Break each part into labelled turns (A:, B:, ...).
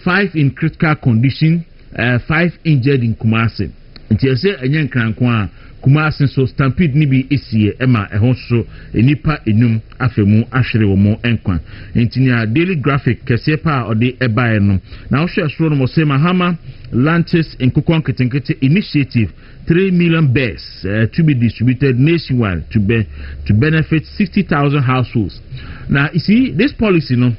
A: 5 in critical condition, 5 injured in Kumasi. Nti ese enye nkranko a Kumasi so stampede ni bi esie ema ehon so enipa enum afemu ahwere wo mo enkwan. Nti nya Daily Graphic kese pa ode ebae no. Na wo hwe so no mo se Mahama launches Nkukwan Ketenkete initiative 3 million bears to be distributed nationwide to benefit 60,000 households. Now you see this policy no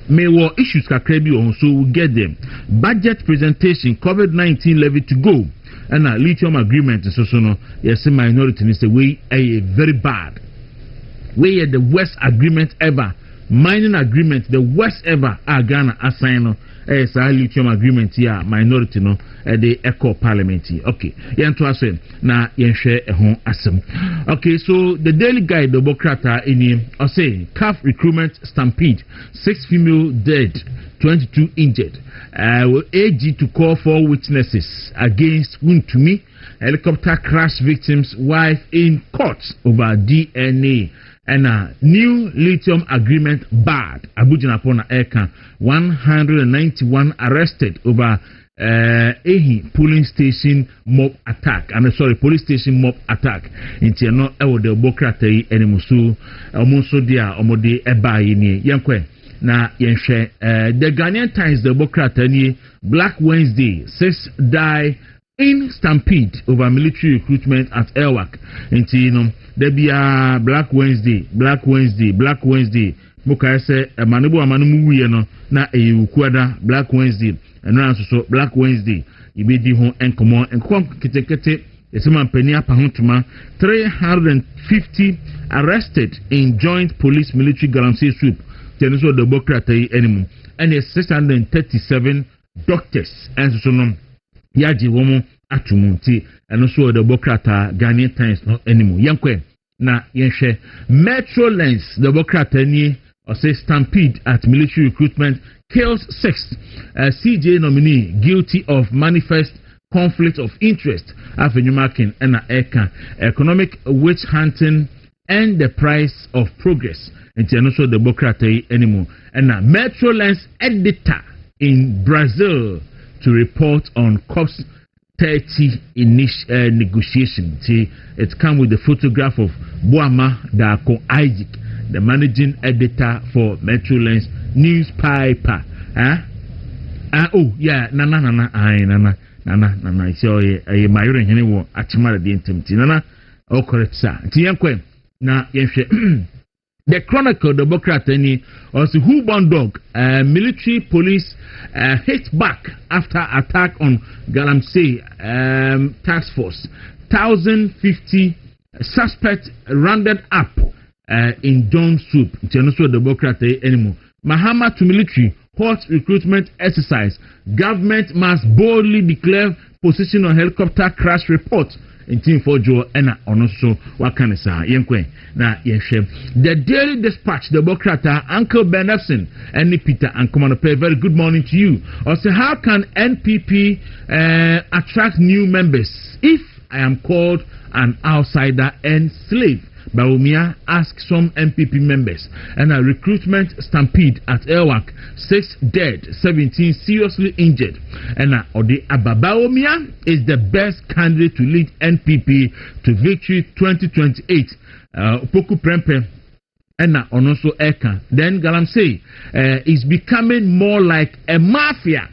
A: may war issues kakrebi on, so we'll get them. Budget presentation, COVID-19 levy to go, and a lithium agreement. So no, yes, minority is the way a very bad. We are the worst agreement ever. Mining agreement, the worst ever. Ghana assign as a lithium agreement here. Minority no, the echo parliament. Okay, to us na share a home asem. Okay, so the Daily Guide, the Bokrata in or say calf recruitment stampede, 6 female dead, 22 injured. AG to call for witnesses against Wuntumi helicopter crash victims' wife in court over DNA. And a new lithium agreement barred. Abuja upon Eka 191 arrested over Ehi polling station mob attack. Police station mob attack. Inti no ewo de Bokrata enimusu omunso dia omode eba yini yankwe na yenhwe the Ghanaian Times the Bokrata ni Black Wednesday 6 die in stampede over military recruitment at Elwak. Inti no there be a Black Wednesday. Muka say manubu amanumu wiye no na ukuada Black Wednesday. And now so Black Wednesday. Ibedi hon enkomo enkon ketekete esema mpani apa hontuma 350 arrested in joint police military galamsey swoop. Tenuso the Bokrata enemu. And 637 doctors and so no yaji womo atumuti and also the Bokrata Ghanaian Times no anymore. Yankwe na yenhwe Metro Lens the Bokrata ni or say stampede at military recruitment kills 6 CJ nominee guilty of manifest conflict of interest afenyumakin and eka economic witch hunting and the price of progress. And also the Bokrata anymore and Metro Lens editor in Brazil to report on COP's 30 negotiation. It comes with the photograph of Boama Dako Isaac, the managing editor for Metro Lens newspaper. Oh yeah, nana. So my hene wo achimara de intimity. Nana, oh correct sir. Tiyankwe na yenhwe. The Chronicle, the Bokrata ni also Huban dog, military police hit back after attack on Galamsey task force. 1,050 suspects rounded up in John Soup. Genoso the Bokrata anymore. Mahama to military hot recruitment exercise. Government must boldly declare position on helicopter crash report. In team for Joe and also Wakanisa Yankwe na Yeshem. The Daily Dispatch, the Bokrata, Uncle Ben Efson, and Peter and Commander Pay. Very good morning to you. Also, how can NPP attract new members if I am called an outsider and slave? Baumia asks some MPP members. And a recruitment stampede at Elwak, 6 dead, 17 seriously injured. And Ode Ababaumia is the best candidate to lead NPP to victory 2028. Poku Prempe and also Eka. Then Galamsey is becoming more like a mafia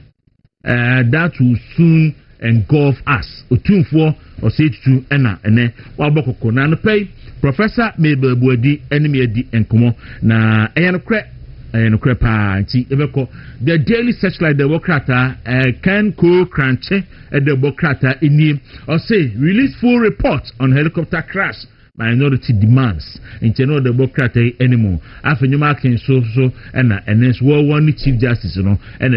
A: that will soon engulf us. Utumfo or say to Ena ene waboko na no pay. Professor Mabel Buedi enemy edi enkomo na eyanokre pa nti ebeko the Daily Searchlight the Bokrata can co cranche at the Bokrata ini or say release full report on helicopter crash. Minority demands in general the Bokrata anymore. Afenyumakin so and then one Chief Justice no and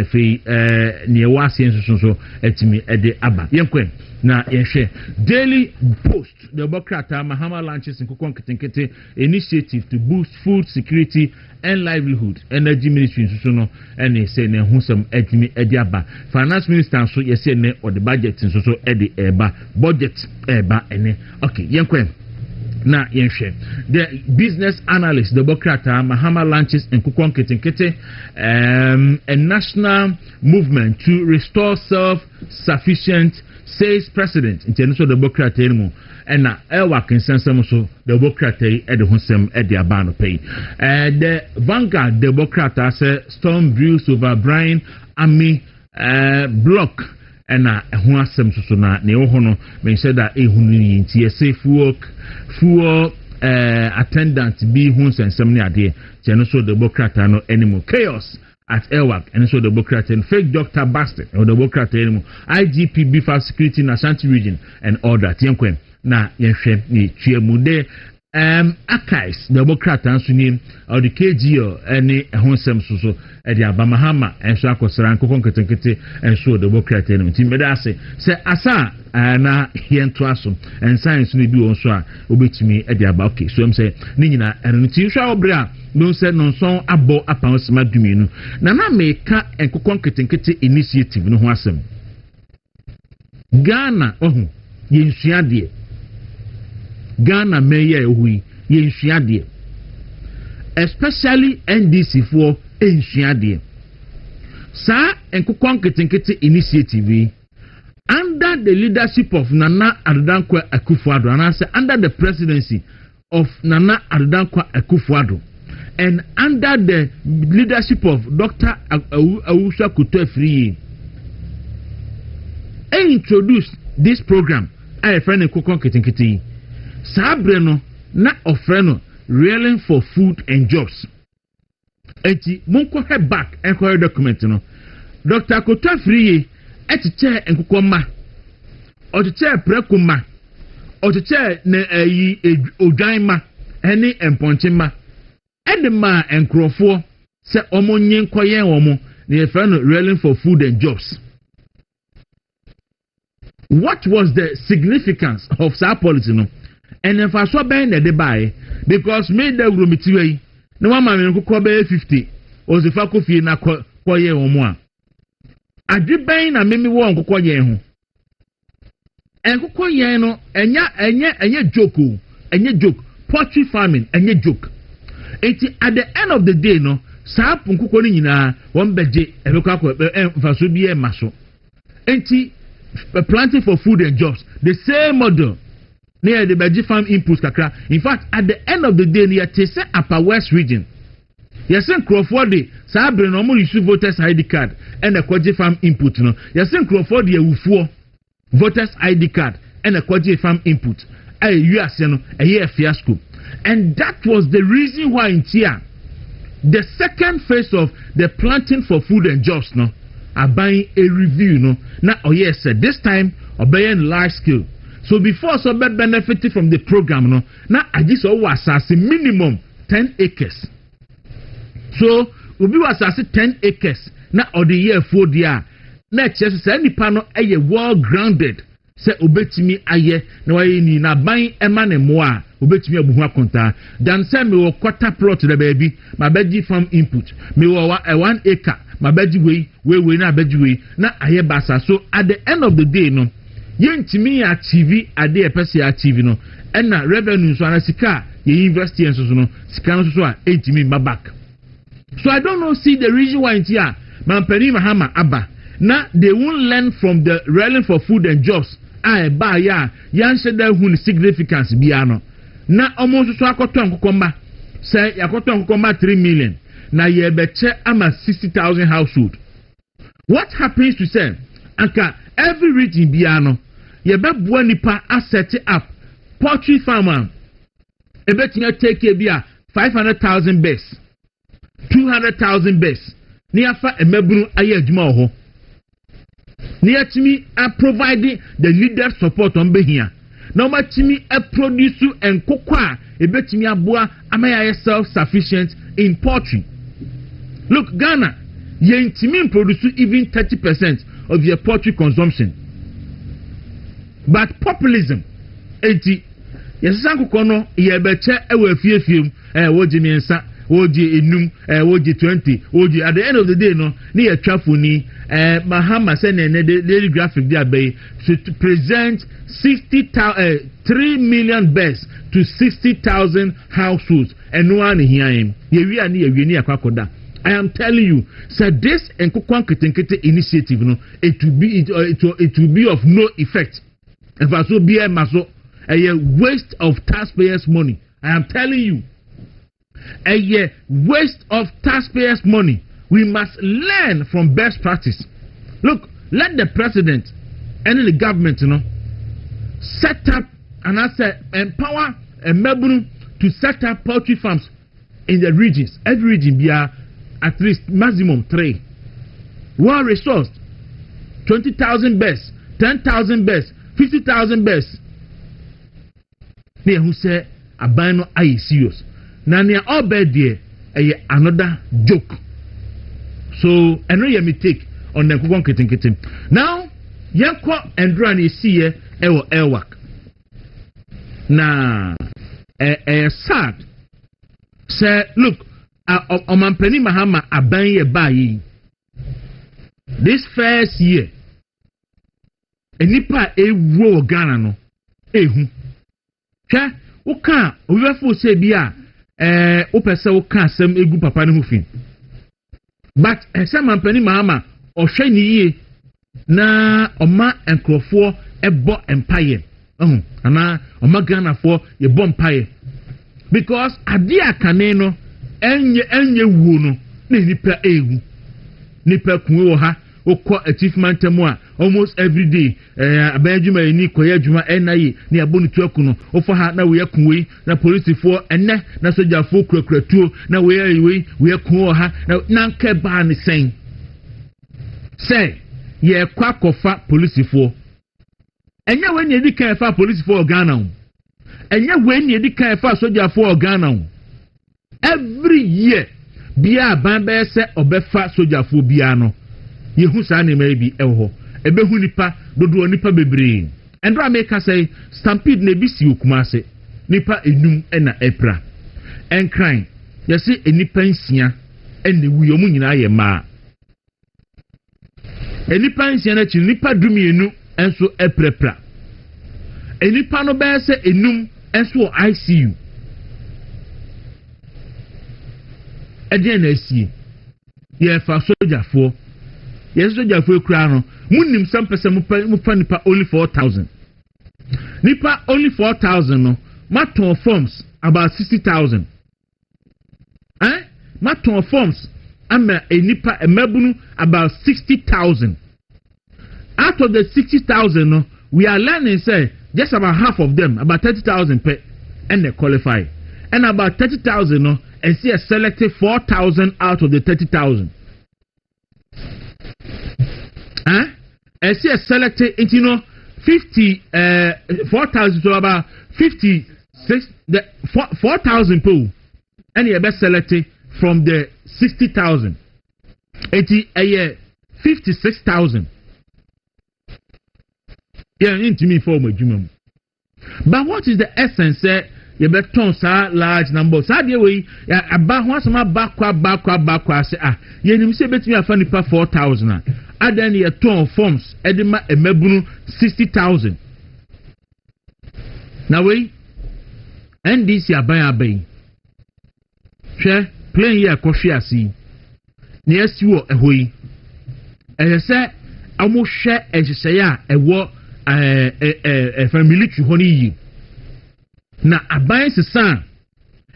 A: near Wasian so etimi ede aba yenkwen na yenhwe Daily Post the Bokrata Mahama launches in Nkukwan Ketenkete initiative to boost food security and livelihood. Energy Ministry so no and say ne hu some etimi ede aba. Finance Minister so yesi ne or the budget so ede eba budget eba ene. Okay yenkwen na yenhwe the business analyst the Bokrata Mahama launches nkukon ketenkete a national movement to restore self-sufficient, says president international the Bokrata enu ena ewa kensensem so the Bokrata e de honsem e de abano pay the Vanguard the Bokrata say storm brews over Brian Army block ena ho asem so na ne ho no me say that ehunu yinti ese fuel attendant bi hu sensem ne ade no so the Bokrata no anymore chaos at Airwork and so the Bokrata and fake doctor bastard or the Bokrata anymore IGP Bifa security in Ashanti region and all that yenkwen na yenhwe ni tiemude archives the Bokrata nso ni or the KGO any honsem so e di abamahama enso akosra nkokon ketenkete enso the Bokrata anymore timeda ase se asa na yento aso and science ni bi wonso a obetimi e di aba okay so em say ni nyina enu ti hwa obra no say nonson abo apan sema duminu na meka nkokon ketenkete initiative no ho asem Ghana ohu yensuade Ghana meye ehui yensuade especially NDC for ensuade sa nkokon ketenkete initiative under the leadership of Nana Addo Akufo-Addo and under the presidency of Nana Addo Akufo-Addo and under the leadership of Dr. Awusa Kutefriye introduced this program I friend Nkokon Ketenkete sabre no na ofre no reeling for food and jobs enti monko head back enquire document no Dr. Kutefriye etiche nkukoma otiche prekuma otiche na ayi odwanma ene emponchema edema enkrofo se omonye nkoye omo na yefa no reeling for food and jobs. What was the significance of that policy no? And if I saw ben the buy because made the rumitiwe no one man nkukọ be 50 ozifa kofi na koye omo a adibɛn na memi wo nkokɔ yɛn ho nkokɔ yɛn no enya joke poultry farming enya joke eti at the end of the day no saa nkokɔ ni nyina wɔn bɛgye ebekɔ akɔ mfaso bi maso enti planting for food and jobs the same model near the bɛgye farm inputs kakra in fact at the end of the day near tese upper west region Yasin Crawford sabre no mo issue voters ID card and a kwaje farm input no Yasin Crawford ye wufuo voters ID card and a kwaje farm input you are saying a fiasco and that was the reason why in Tia the second phase of the planting for food and jobs no are buying a review no now yes this time obeying large scale so before so benefited from the program no now I just was as a minimum 10 acres. So, ubi was as 10 acres na or the year 4 dia na chese say nipa no eye well grounded say obetimi aye na waye ni na ban ema ne mo a obetimi abuhu akonta dan say me wo quarter plot da baby ma baji farm input me wo 1 acre ma baji we na baji we na aye basa so at the end of the day no yentimi achieve ade e pese achieve no and na revenue so na sika ye university enso so no sika no so a entimi back. So I don't know see the reason why it's here. Mampeni Mahama Abba. Now they won't learn from the railing for food and jobs. Ba ya said that who significance biano. Now almost so akoton kokoma. Say yakoton kokoma 3 million. Now ye beche ama 60,000 household. What happens to say? Anka every region biano. Ye be bua nipa asset up poultry farmer. Ebetinga take a bia 500,000 base. 200,000 base. Niafa emebunu aye adwuma ho. Niatimi are providing the leader support on behia. Na matimi a produce and kokwa ebetimi aboa amaya self sufficient in poultry. Look Ghana, ye intimi produce even 30% of your poultry consumption. But populism enti yesanko kono ye beche ewe fiefiem wo jimi nsa oji enum oji 20 oji at the end of the day no na ya twafoni Mahama say na daily graphic dey abey to present 3 million best to 60,000 households and no one here him ye ni akwakoda. I am telling you, so this Nkukwan Ketenkete initiative, no, it will be of no effect. If I so be a waste of taxpayers' money. I am telling you, a waste of taxpayers' money. We must learn from best practice. Look, let the president and the government, set up and I say empower a Melbourne to set up poultry farms in the regions. Every region be at least maximum 3. Well resourced. 20,000 best, 10,000 best, 50,000 best. They who say abano are serious. Now near all bed there another joke. So I know you may take on the Nkukwan Ketenkete. Now Yanko and Dran is here work. Now sad. Say look Omampeni Mahama abanye bayi. This first year, enipa ewo Ghana no ehu. Hwe uka obefo se bia opese uka asem egu papa ne hofin. But ese Omampeni Mahama ohwe ni yie na oma enkrofo ebo empire. Ana oma Ghana fo ye bo empire. Because ade akane no enye wuo no na nipa ewu nipa kunwe wo ha okọ achievement mu a almost every day abayadwuma ni koye adwuma enaye na abonu tuaku no ofa ha na we yakunwe na police for enne na soja for kurakuratuo na we kun ha na nke ba ne sen say ye kwakofa police for enya we ni edika fa police for Ghana enya we ni edika fa soja for Ghana every year bia bamba se obefa soja fo bia no yehu sa na maybe eho ebehu nipa dodo nipa bebre endo ameka say stampede na bisi okumase nipa enum na epra enkran yesi enipa nsia ene wu yomu nyina ye ma enipa nsia na chi nipa dumienu enso eprepra enipa no be se enum enso ICU Again, I see. Ye for soldier for. Yes, soldier for crown. Munim some person nipa only 4,000. Nipa only 4,000 no. Maton forms about 60,000. Maton forms ama a nipa a mebunu about 60,000. Out of the 60,000 no, we are learning say just about half of them, about 30,000 per and they qualify. And about 30,000 no. And see a selected 4,000 out of the 30,000. And see a selected 4,000 to about 56 the 4,000 pool. And you best selected from the 60,000. A year 56,000. Yeah, into me for my jumum. But what is the essence? You better sa large number. Sa de we aba ho asoma bakwa say ye nim say betimi afa nipa 4,000 adan ye ton forms edema emabunu 60,000. Now we NDC aban hwe plan ye akohwe asi na yesiwo ehoi say amo hwe ehye ya ewo family tu ho ni yi na aban sesa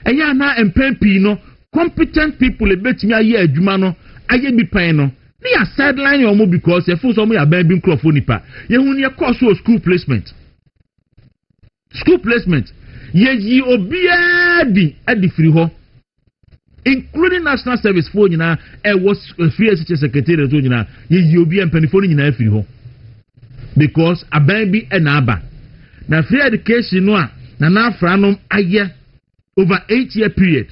A: eya na empempi no competent people ebetimi aye adwuma no aye bi pan no na ya sideline omo because e fun so mo ya ban bi nkrofo nipa ye hu ne course o school placement ye yi obia di adi free ho including national service for nyina e was free assistant secretary to nyina ye yi obia mpanifo nyina free ho because aban bi na aba na free education no a na nafranom aye over 8-year period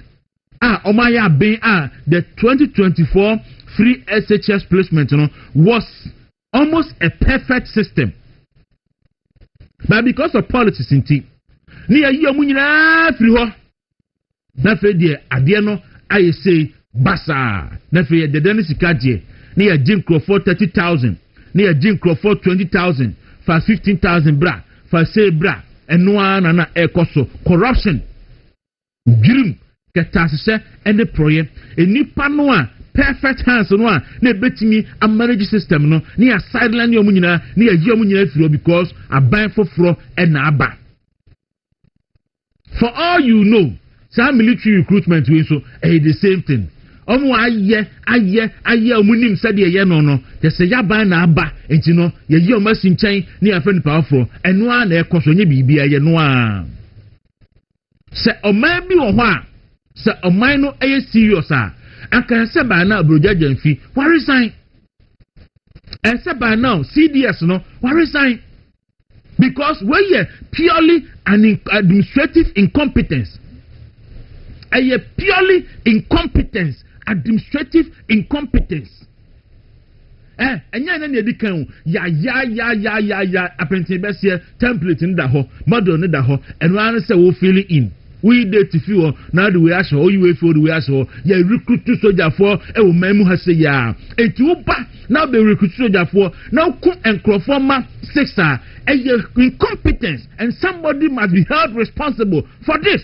A: omaya ben the 2024 free SHS placement was almost a perfect system, but because of politics inti ni ayi omu nyina free ho na fe die ade no I say basa na fe de den sika je na ya jin for 30,000 na ya jin for 20,000 for 15,000 bra for say bra eno na ekoso corruption girim ketasese ene proye enipa no a perfect hands no a na betimi a manage system no na ya sideline yo munyina na ya yi omunyina firo because aban foforo ena aba. For all you know, some military recruitment we so the same thing. Omo aye omunim said ye no they say yaban na aba enti no ye yi o masinchen na ya friend powerful eno a na ekoso nye bibia ye no a se oman bi wo ho a se oman no serious a aka se ba na brojaja mfi wa resign se ba now CDS no wa resign because we are purely an administrative incompetence. Purely incompetence, administrative incompetence. Enya na ne dikan ya apprentice best here template in da ho model in da ho and one say we fill in we dey to feel now the way aso o you feel the way aso ya recruit soldier for e wo memu ha say ya enti wo ba now be recruit soldier for now come and crofoma sixer incompetence and somebody must be held responsible for this.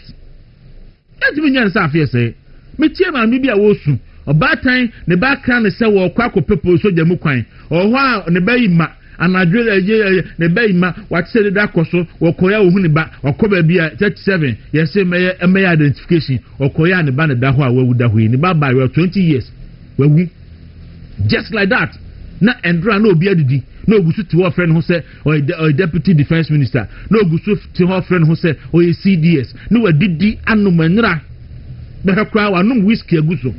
A: Let me just say me tie ma me bia wo su obatan ne ba kra ne se wo Kwaku people soldier mu kwan o ho a ne ba yi ma anadwe ne ba yi ma what say da koso wo koya wo hu ne ba okoba bia 37 yes say me identification okoya ne ba ne da ho a wawu da ho ni ba 20 years wawu just like that na endra na obi adidi na ogusu ti ho friend ho say or deputy defense minister na ogusu ti ho friend ho say or CDS na wadidi anomanra na kwa wanum whiskey aguso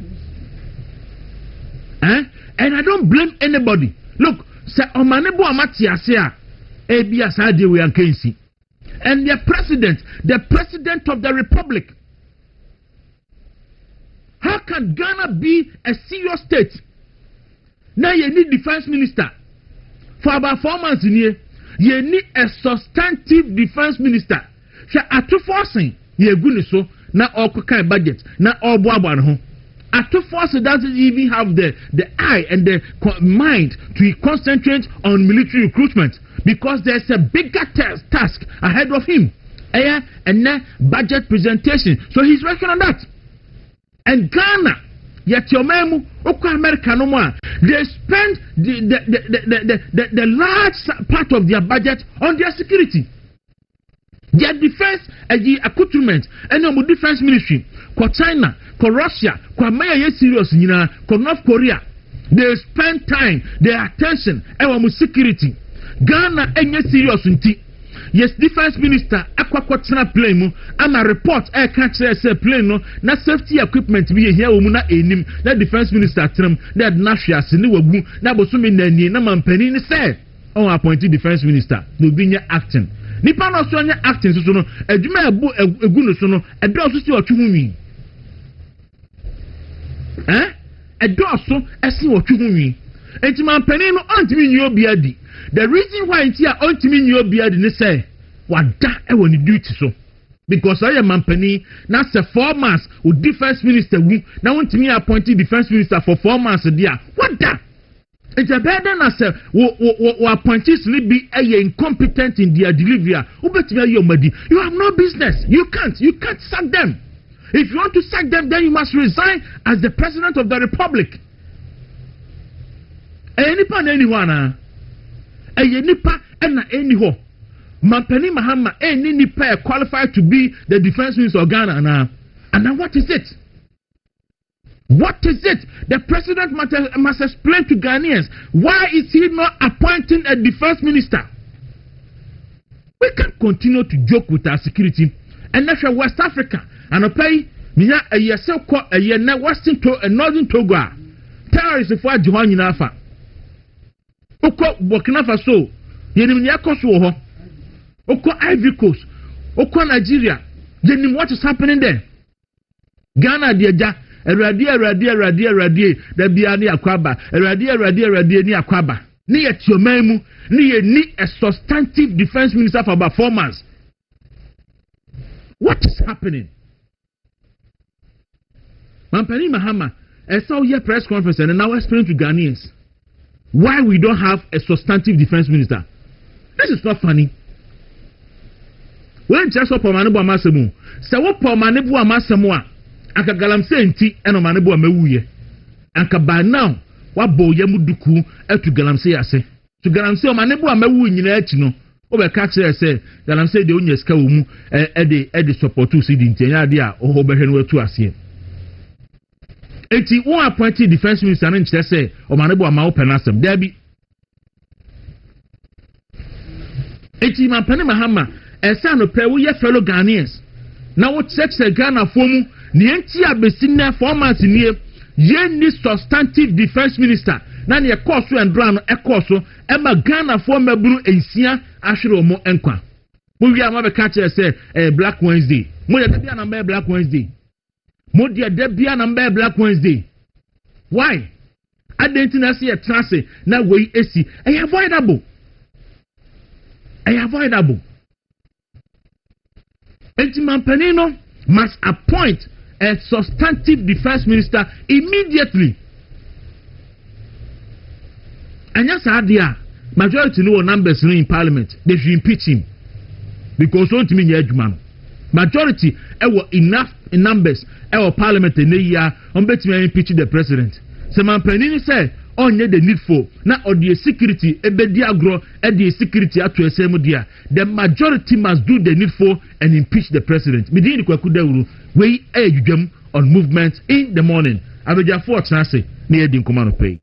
A: and I don't blame anybody. Look, say omanebo amati ase a ebi asade we ankensi and the president of the republic. How can Ghana be a serious state? Now you need defense minister for about 4 months in here. You need a substantive defense minister. She atu forcing you guni so na all kind budget na all boaba no. Atu force doesn't even have the eye and the mind to concentrate on military recruitment because there's a bigger task ahead of him. And then budget presentation. So he's working on that. And Ghana, yet your memu, America no more. They spend the large part of their budget on their security. Their defense and the accoutrement and the defense ministry, for China, for Russia, for Maya serious, for North Korea. They spend time, their attention, and security. Ghana ain't serious until. Yes, defense minister akwakwatena plane mu ama report can't say plane no na safety equipment be here wo mu na enim na defense minister tram na nahwe ase ne wagu na bosome nani na mampani ne say on appointed defense minister no binya acting nipa no so anya acting so no adwuma egu no so no edo so si otwe hunwi edo so esi otwe hunwi enti mampani no antimi nyi obi adi. The reason why it's here ultimately you be able say what that when you do so because I am company now say 4 months with defense minister now want me appointed defense minister for 4 months there what that it's a better than say appointees be incompetent in their delivery you have no business you can't sack them. If you want to sack them then you must resign as the president of the republic. Anyone nipa na eniho Mampani Mahama any nipa qualified to be the defense minister of Ghana and what is it? What is it? The president must explain to Ghanaians why is he not appointing a defense minister? We can't continue to joke with our security and that's West Africa and pay miya a yesel ko a yena Western to Northern Togo terrorists for Johan Nafa. Oko Burkina Faso yenim ne akoso ho oko Ivory Coast oko Nigeria yenim what is happening there. Ghana de ja erade da bia ne akwaba erade ne akwaba ne yetiomemu ne ye ni a substantive defense minister for about 4 months. What is happening? Mampani Mahama, I saw your press conference and now explain to Ghanaians why we don't have a substantive defense minister. This is not funny. When just up Manebo Amasemu, so what Manebo Amasemua, Aka Galamse nti eno Manebo Amewuye. Anka by now, what Boyemuduku to Galamse ase. To Galamse Manebo Amewu nyina achi no. Obe ka kire say Galamse de onye ska wo mu e de support to see the intenya de a ohobehwe no atu ase. Eti one appointed defense minister no nkyere say o Manebo Amawo penasem. There be Eti Mampani Mahama esa no pe wo ye fellow Ghanaians na wo check Ghana for mu ne enti abesi na formats nie ye ni substantive defense minister na ne course and plan e course e ma Ghana for maburu ensia ahwere omo enkwa mo wi ama be ka kire say Black Wednesday mo ye bia na Black Wednesday mo dia da bia na Black Wednesday why identity say e trance na we esi e avoidable Enti Mampanino must appoint a substantive defense minister immediately. And yes, majority no numbers in parliament. They should impeach him. Because don't mean man. Majority enough in numbers parliament in the year on betting impeach the president. So Mampanino say onye the need for na or the security ebedi agro the security atu esemu dia the majority must do the need for and impeach the president midin Kwaku Dawuro we edwam on movement in the morning abeja for trance na edi nkoma no pay.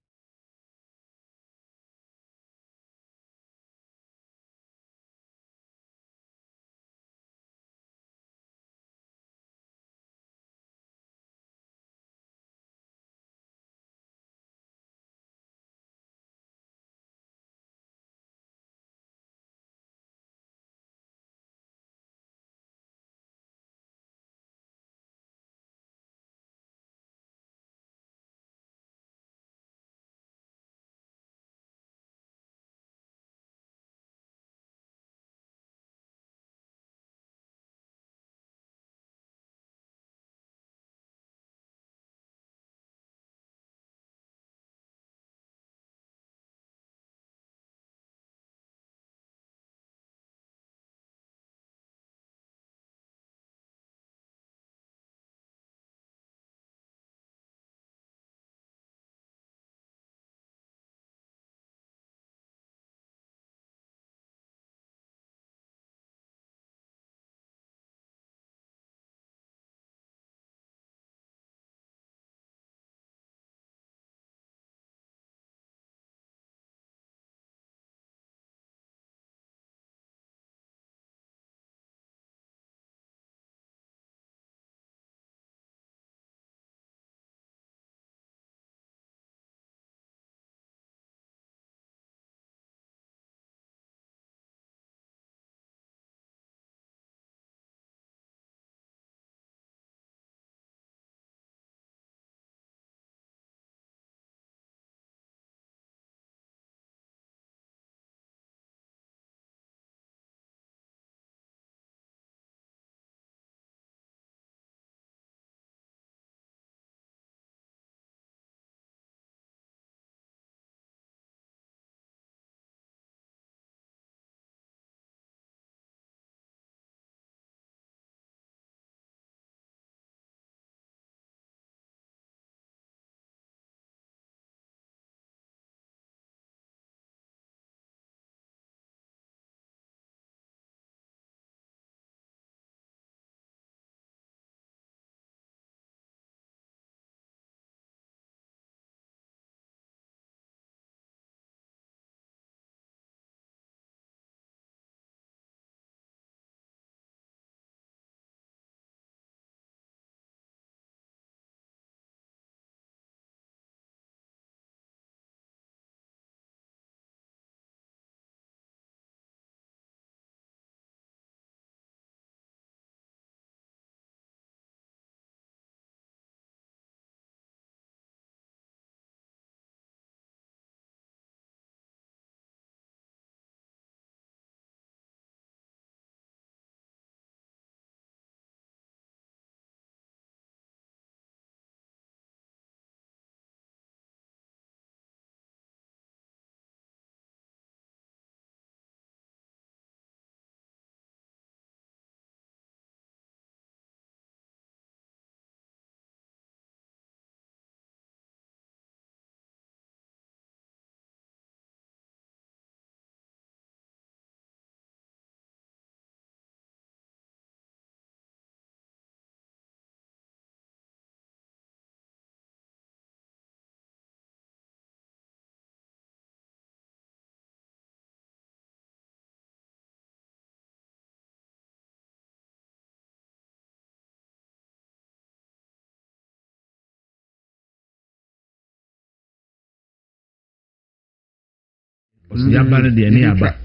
A: yaba no de ani aba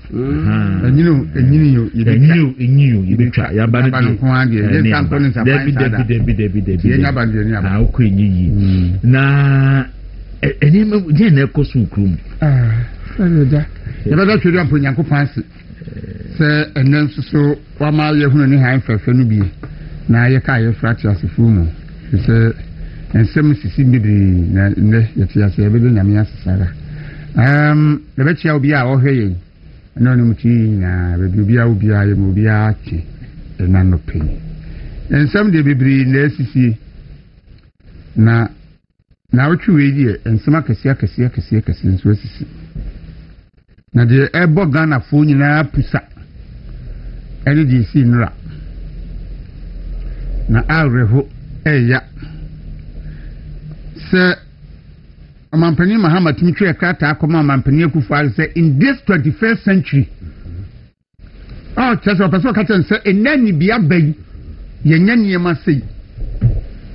B: enyino yibetwa
A: yaba no de
B: yaba de ani aba
A: okọ enyiyi na enima je na ekoso krum
B: ya bada twere ampo Nyankopɔn ase sɛ ɛnɛ nso wama yɛhunu ne han fɛfɛ no bi na yɛka yɛfrati asefo mu sɛ ensem sisi bebree na ne yɛte ase yɛbɛdo nyame asesara lebɛkyia obi a ɔhwɛ yɛn ɛna ɔno muti na baabi obi a obi a yɛm obi a ate ɛna no pɛn ensem de bebree na asisi na wotwe wei deɛ ensem akɛse nso asisi na de ebo Ghana fo nyina pusa ene di si nra na awreho eya se amampani Mahama timitwe krata akoma amampani akufa se in this 21st century chese person ka chen se enani bia bai yenya niema sei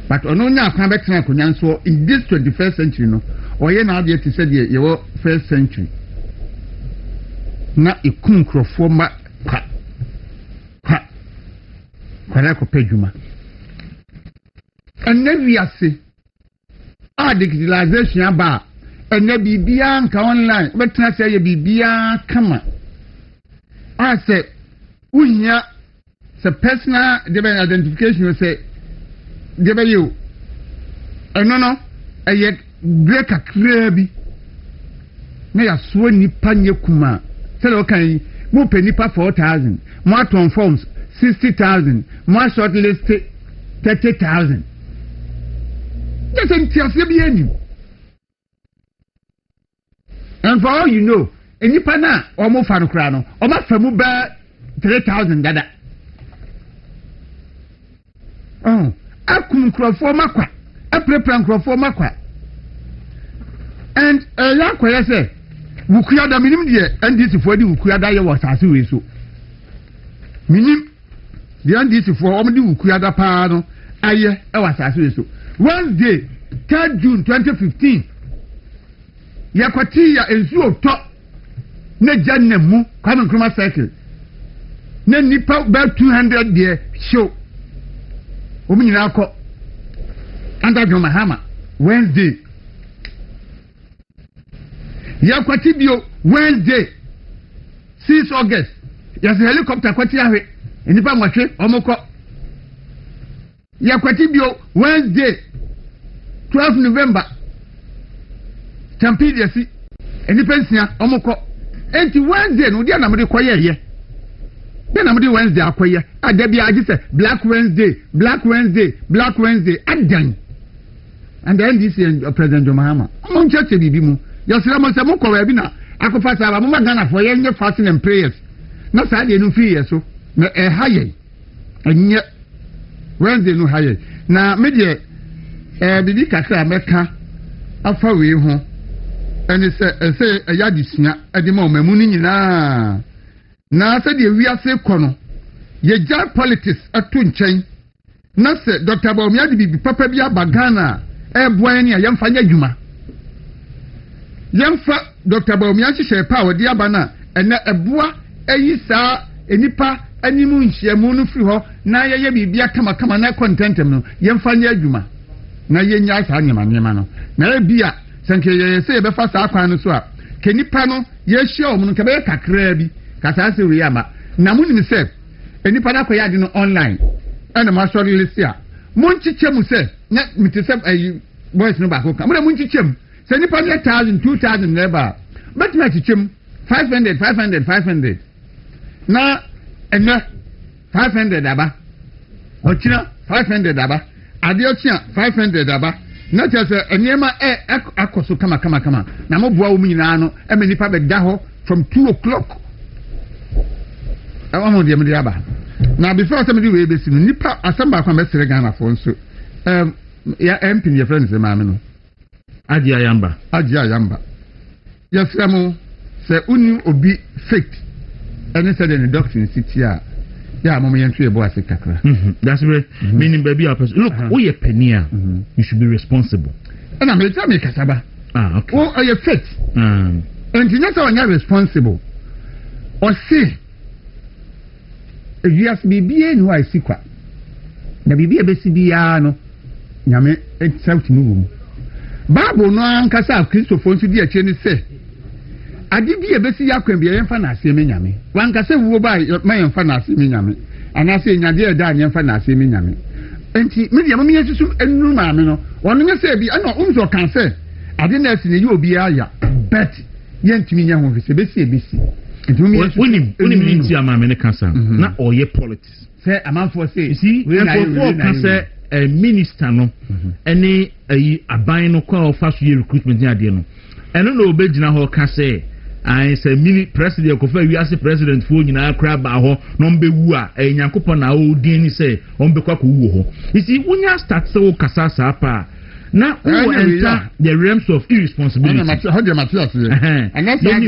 B: but ono nya akwa betena akonya nso in this 21st century no oye na ade ti se de yewo first century na ikun krofo ma kwa ko pedwuma anabi ase digitalization aba anabi bia nka online betena se ye bibia kama ase unya se personal identification se debe you no eye break akra bi na ya so nipa nye kuma say okay mo pay nipa 4,000 mo aton forms 60,000 mo shortlist 30,000 just entiase bi ani and for all you know enipa na o mo fa no kra no o ma fa mu ba 3,000 dada akum krofo makwa aprepran krofo makwa and yakwa yese wukuya da minim de NDC fo di wukuya da ye wo sase we so minim de NDC fo o de wukuya da pa no aye e wo sase we so Wednesday 3 June 2015 yakwati ya ensu oto na jannamu kwano kroma cycle na nipa ba 200 de show omunyina akọ under Mahama Wednesday yakwati bio Wednesday 6 August yas helicopter kwati ahwe enipa nwatwe omukọ yakwati bio Wednesday 12 November Stampede yasi enipa nsia omukọ enti Wednesday no dia na mede koyeye then am the Wednesday akoye adabi agi say Black Wednesday adan and then this President Mahama mon chete bibi mu yosira mo se mo kwa bi na akofa sa ba mo Ghana for ye fasting and prayers na sa de no free ye so na haye enye Wednesday no haye na me de bibi kakra meka afa we ho ene se yadisua ede ma mamu ni nyina na se de wiase kono ye ja politics atu nchen na se Dr. Bawumia de bibi papa bi abagana boan ni ayamfa nya dwuma yamfa Dr. Bawumia hye pa wodi abana ene eboa ayi sa enipa animu nhyiamu no firi ho na ye bibia kama na contentem no yamfa nya dwuma na ye nya sa nyama no na bia sanke ye se be fa sa kwan no so a kenipa no ye hye o mu no kebe kakra bi kasa se wi ama na mu ni se enipa na koya de no online ana ma so list a monchichemu se na mitse ayi boys no ba ko ka mo monchichemu se nipa 1,000 2,000 neba but ma chichemu 500 na ena 500 aba ochina 500 aba ade ochia 500 aba na chese enyema akoso kama na mo boa wo nyina no e me nipa be da ho from 2 o'clock awu de me aba na before somebody we be sinu nipa asamba kwa mesere Ghana for nso ya MP your friends maame no Aji Ayamba yasramu se unu obi fake any said in doctrine city a ya mama yentwe ebo ase kakra that's right meaning baby a person look we are penia you should be responsible and I tell me kasaba okay oh you fake and you know responsible or say you have to be who I see kwa na bibia besi bia no nyame etsaut mu Bible no ankasa Christopher nso di ache ni se ade bia besi yakwan bia yemfa na ase me nyame wankasa wuo ba ma yemfa na ase me nyame anase nyade eda yemfa na ase me nyame enti me dia me yesusu enu ma me no wono nya se bi ana unzo kan se ade na ase ne yi obi aya bet yentimi nya ho se besi ebesi enti me yesusu
A: unim nti ama me ne kasa na oye politics
B: say amanfo say
A: see we for kasa minister no any aban no kwa ofa so ye recruitment ni ade no eno na obegina ho kasa I say mini president ko fa wi ase president fo nyina kra ba ho no mbewu a nyankopon na o din ni say on be kwa ko wu ho you see unya start so kasa sa pa na who enter the realms of irresponsibility
B: how the material and that's why bi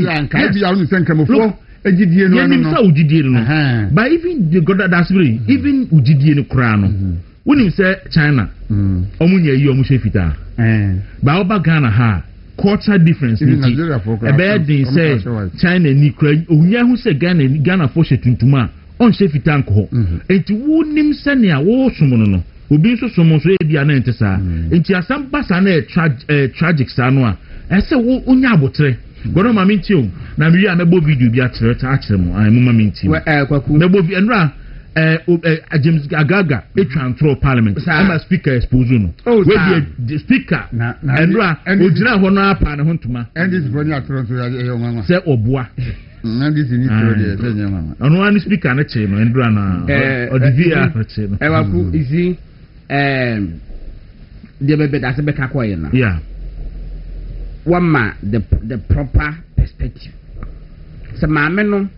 B: ya unu senkramofo ejidie no
A: no no ujidie no but even the god that's really even ujidie no kra no unim say China omunya yi omu shefita ba oba Ghana ha culture difference a bad thing say China ni kra onya hu say Ghana for shetuntuma on shefita nko enti wonim se ne a wo somo no obi nso somo so e bia na entesa enti asam basa na tragic sa no a ese wo onya abotre gono ma minti o na mi wi a mebo video bi akyere ta akyere mo ai mo ma minti
B: Kwaku
A: mebo bi enra James Agaga etwa parliament am speaker expose no we the speaker enra ogina ho no apa ne hontuma
B: and this body atro so ya nwanwa
A: se oboa
B: and this ni tro de se nwanwa
A: ono an speaker na che no enra na odivia che no
C: Kwaku isi the bebe da se be ka koye na
A: yeah
C: wama the proper perspective se maame no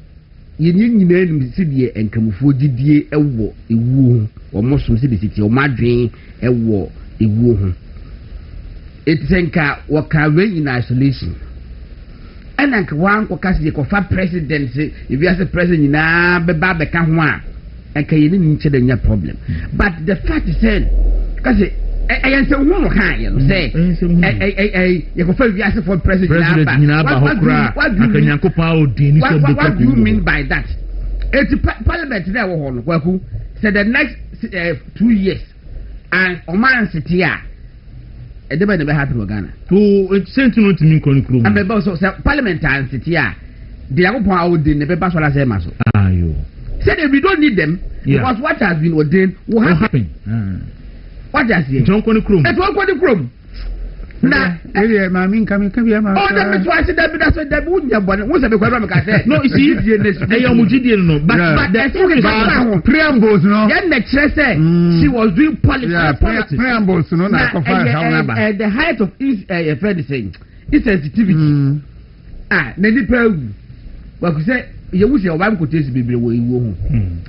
C: yenye nyina nim sidie enkamufo gidie ewo ewu ho omo so sidie siti o madwen ewo ewu ho etsenka wakawe in isolation enanka wanko kasi ko fa president if you as a president nyina beba beka ho a enka yeni nche da nya problem but the fact is kasi ayanse hu no kan ye no say you go for viase for president
A: nyina ba hokra akanyankopon odin so be
C: what do you mean by that it's parliament there wo ho no Kwaku said the next 2 years and oman city a edeba be happy Ghana
A: to it sent no to me kon kro
C: and be so parliament and city a the yakopon odin ne be ba so la say maso
A: ayo
C: said we don't need them because what has been ordained will happen. What does he?
A: Don't go to Chrome.
C: It won't go to Chrome. Nah,
B: mammy coming.
C: Oh, that's why I said that wouldn't have been. What's the problem? I said, no, you see, no, but the
B: preambles, no,
C: she was doing politics.
B: Preambles, no,
C: at the height of his sensitivity. Nedi Peru. Well, you say, you wish your wife could taste baby away.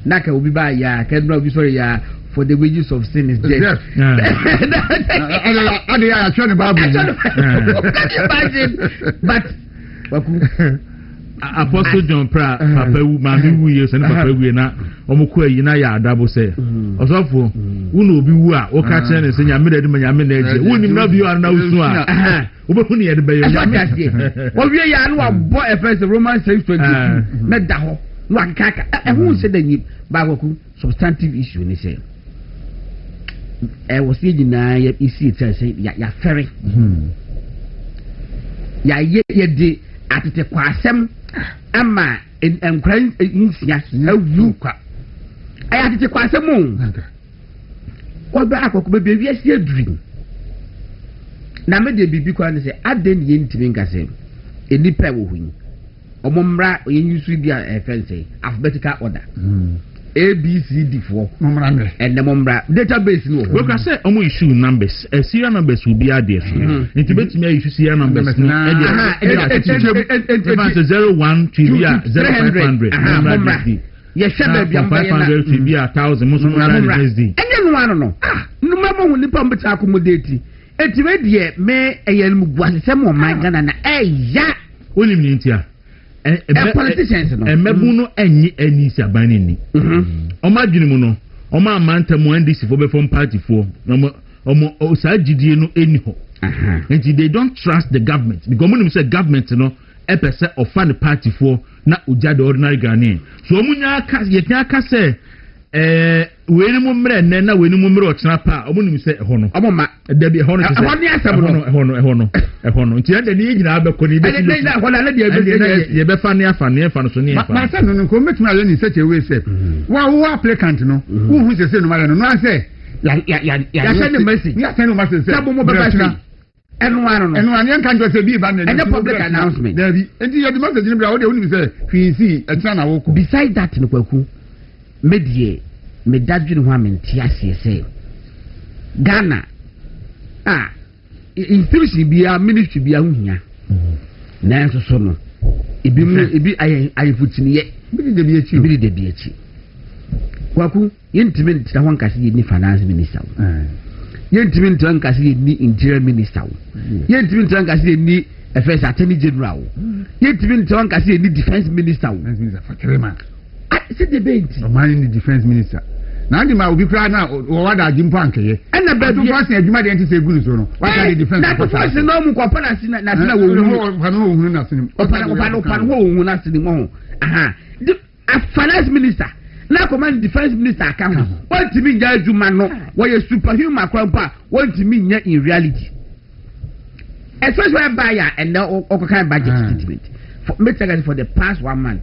C: Naka will be by ya, can not be sorry, ya. For the wages of sin is death.
B: I trying to
C: can you imagine? But
A: Apostle John Pra Papa Mami wu yes and Papa wu na omukwa yi na ya adabo say osofo unu obi wu a wo ka kire ne se nyame de nyame na eje woni na bi wa na usu a obehu ne yede bayo nyame
C: wo wie ya no abo efes Romans 6:22 na da ho no akaka ehun se da nyi ba Kwaku substantive issue ni say was na ya isi say ya ferry ya ye de atete kwasem ama enkran insia awu kwa aya atete kwasem ko ba akoko be bi asi aduri na me de bibi kwa ne say aden ye ntimi nkase enipa wo hu omomra oyenyusu bia efense alphabetical order ABCD for
B: Momra
C: and the Momra database no.
A: We can say omo issue numbers. Serial numbers will be there. It bet me issue serial numbers. It's 01 to be 0500.
C: Yes, 500
A: to be 1000. Most of them
C: no. No mama who nipa mbeta accommodate. Eti we die me eyen mu buase mo man Ghana na ya.
A: Oni mnintia.
C: Politicians no
A: emebu no enyi anisi abani ni omadwini mu no oma amanta mu NDC for be from party for omo osagidie no eni ho they don't trust the government because when you say government no epese ofa ne party for na uja the ordinary Ghanaian so omunya aka yeknya aka say weni mu mre ne na weni mu mre ochena pa omunim se eho no
C: omoma
A: da bi eho no se
C: eho ne asem no
A: eho no nti ende ne nyina abekọ ne be
C: ne na eho na de
A: ye be fa ne afa ne fa no so ne fa
B: ma say no ko metuma ye ni such a way say wo applicant no wo hu se no ma no na say
C: ya send the message
B: ya send the message say
C: sabo mo be ba shi enu an
B: kan just be ba
C: na public announcement
B: there be enti you the message ni bra wo de woni say fi etra na wo ko
C: beside that no Kwaku medie me dadwin ho amenti ase say Ghana institution bia ministry bia ho hia na nso so no ebi ayefutiniye
B: bi de bi echi
C: Kwaku yentimi ntira ho nkase ye ni finance minister yentimi ntira nkase ye ni interior minister yentimi ntira nkase ye ni affairs attorney general yentimi ntira nkase ye ni defense minister
B: for Krema
C: se debate
B: o man ni defense minister na ndi ma obi kra na o wada agimpo ankeye
C: na ba bi
B: fasi adwuma de ntise gulu so no wada defense
C: na fasi no mu kwapa na sina na sina wo
B: hu na sina
C: opa wo hu na sina mo aha a finance minister na command defense minister aka ho want me nja adwuma no we superhuman kwampa want me nya in reality especially by ya and okokan budget statement for the past 1 month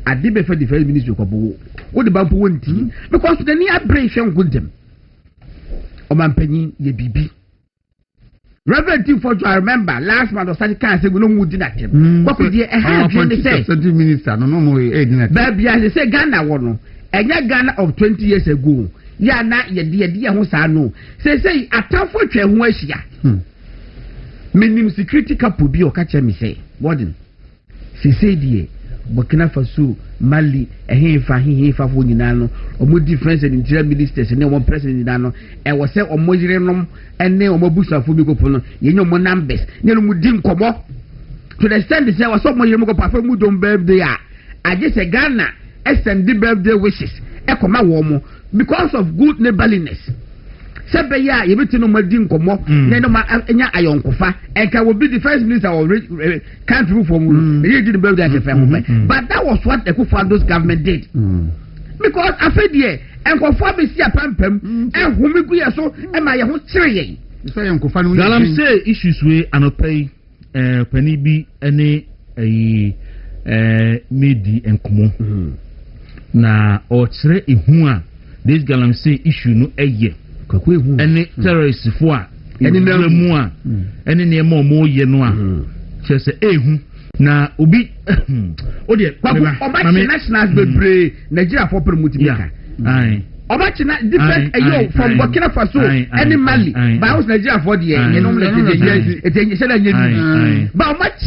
C: I did before the defense ministry ko bo what the bampo wonti because the near brave young good them o man panyin ye bibi Reverend T for I remember last month or started can say we no would that him what could you have you say
B: minister no more edina
C: baby as say Ghana wono enya Ghana of 20 years ago ya na ye ho sa no say atamfo twa ho ahia minim security couple bi o ka che me say warden say die Burkina Faso, Mali, Hefa for Ninano, or more difference in interior ministers and no one president Nano, and was said on Mojirenum and no more bush of Fubico, you know more numbers, no Mudim Kobo. To the extent that there was so much more perform Mudon birthday. I just a Ghana, extend the birthday wishes, echo my warm because of good neighborliness. Sebe ya yebeti no madin komo na no ma enya ayonkofa enka will be the first minister or can't rule for mu he did the build that but that was what the Kufando's government did because afedie enkofa be si apampam ehumi gu yeso e ma ye ho kire yen
B: so enkofa no
A: Galam say issues we anopai pani bi ene medi enkomo na o kire ehu a this Galam say issue no eye
C: Kwaku ehu
A: ene terrorist fo a ene na mu a ene ne ma mo ye no a chese ehu na obi o de
C: Kwaku nationals bebre Nigeria for promote maker Obachina different from Burkina Faso any Mali but was Nigeria for the you know it said but much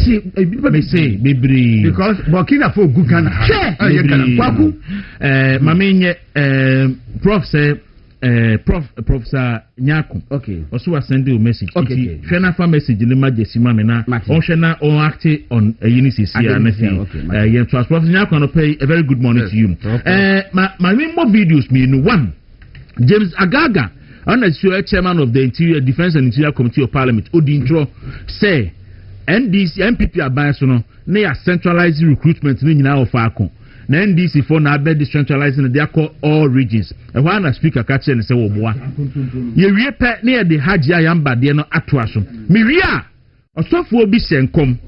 A: say bebre
B: because Burkina for good Ghana
A: Kwaku mamenye prof say Professor Nyaku.
C: Okay.
A: Also was sending a message.
C: Okay.
A: Shana fa message ni majesi mamena. On shana on act on UNICEF here. Professor Nyaku no pay a very good morning to you. My more videos me no one. James Agaga, chairman of the Interior Defense and Interior Committee of Parliament. Odintro say NDC MPP abaso no na ya centralized recruitment ni nyina ofako. Na NDC for na be decentralizing they call all regions e wa na speaker ka che ne se wo boa ye wie pe na de haji ayamba de no atoa so me wie a osofo obi senkom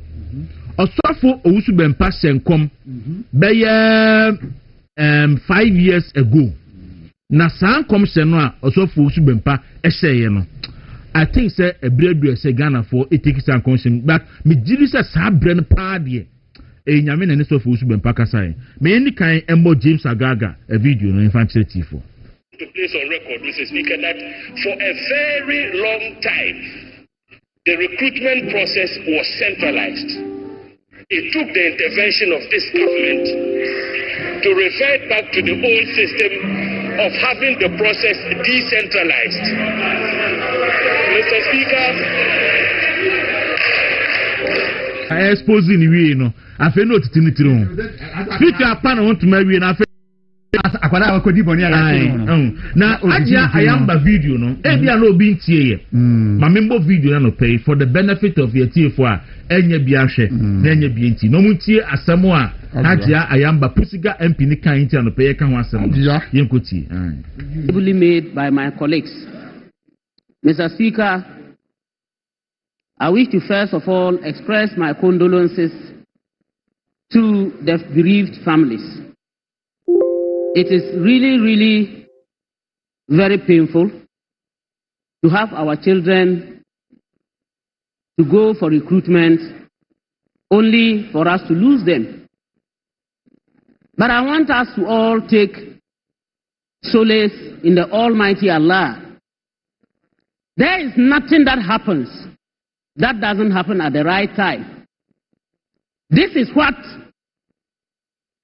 A: osofo owusu bempa senkom be ye 5 years ago na sankom se no a osofo owusu bempa e seye no I think say a breadu say Ghana for ethics and conscience but me diri say sa bre no pa de nyame na ne so fusu be mpaka sai me any kan embo James Agaga a video no infantry tifo
D: to place on record, Mr. Speaker, that for a very long time the recruitment process was centralized. It took the intervention of this government to revert back to the old system of having the process decentralized. Mr. Speaker,
A: exposing we no afi no titinitiro speaker apa na want to marry na afi
B: akwara akodi boni ya
A: na aja ayamba video no e bia na obi ntie ye ma membo video na no pay for the benefit of your tiefo a enya bia hwe na enya bia nti no muntie asemo a aja ayamba pusiga MP ni kan nti no pay ka ho asemo yenkoti
E: made by my colleagues. Mr. Speaker, I wish to first of all express my condolences to the bereaved families. It is really, really very painful to have our children to go for recruitment only for us to lose them. But I want us to all take solace in the Almighty Allah. There is nothing that happens that doesn't happen at the right time. This is what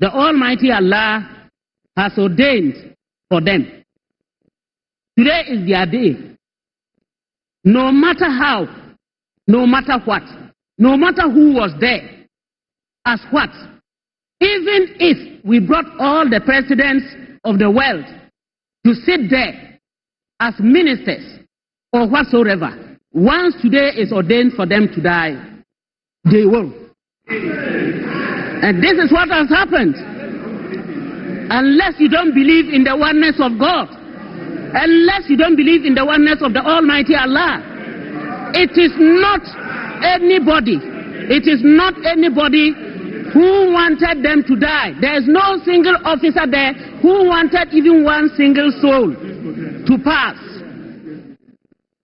E: the Almighty Allah has ordained for them. Today is their day. No matter how, no matter what, no matter who was there, as what, even if we brought all the presidents of the world to sit there as ministers or whatsoever, once today is ordained for them to die, they will. And this is what has happened. Unless you don't believe in the oneness of God, unless you don't believe in the oneness of the Almighty Allah, it is not anybody who wanted them to die. There is no single officer there who wanted even one single soul to pass.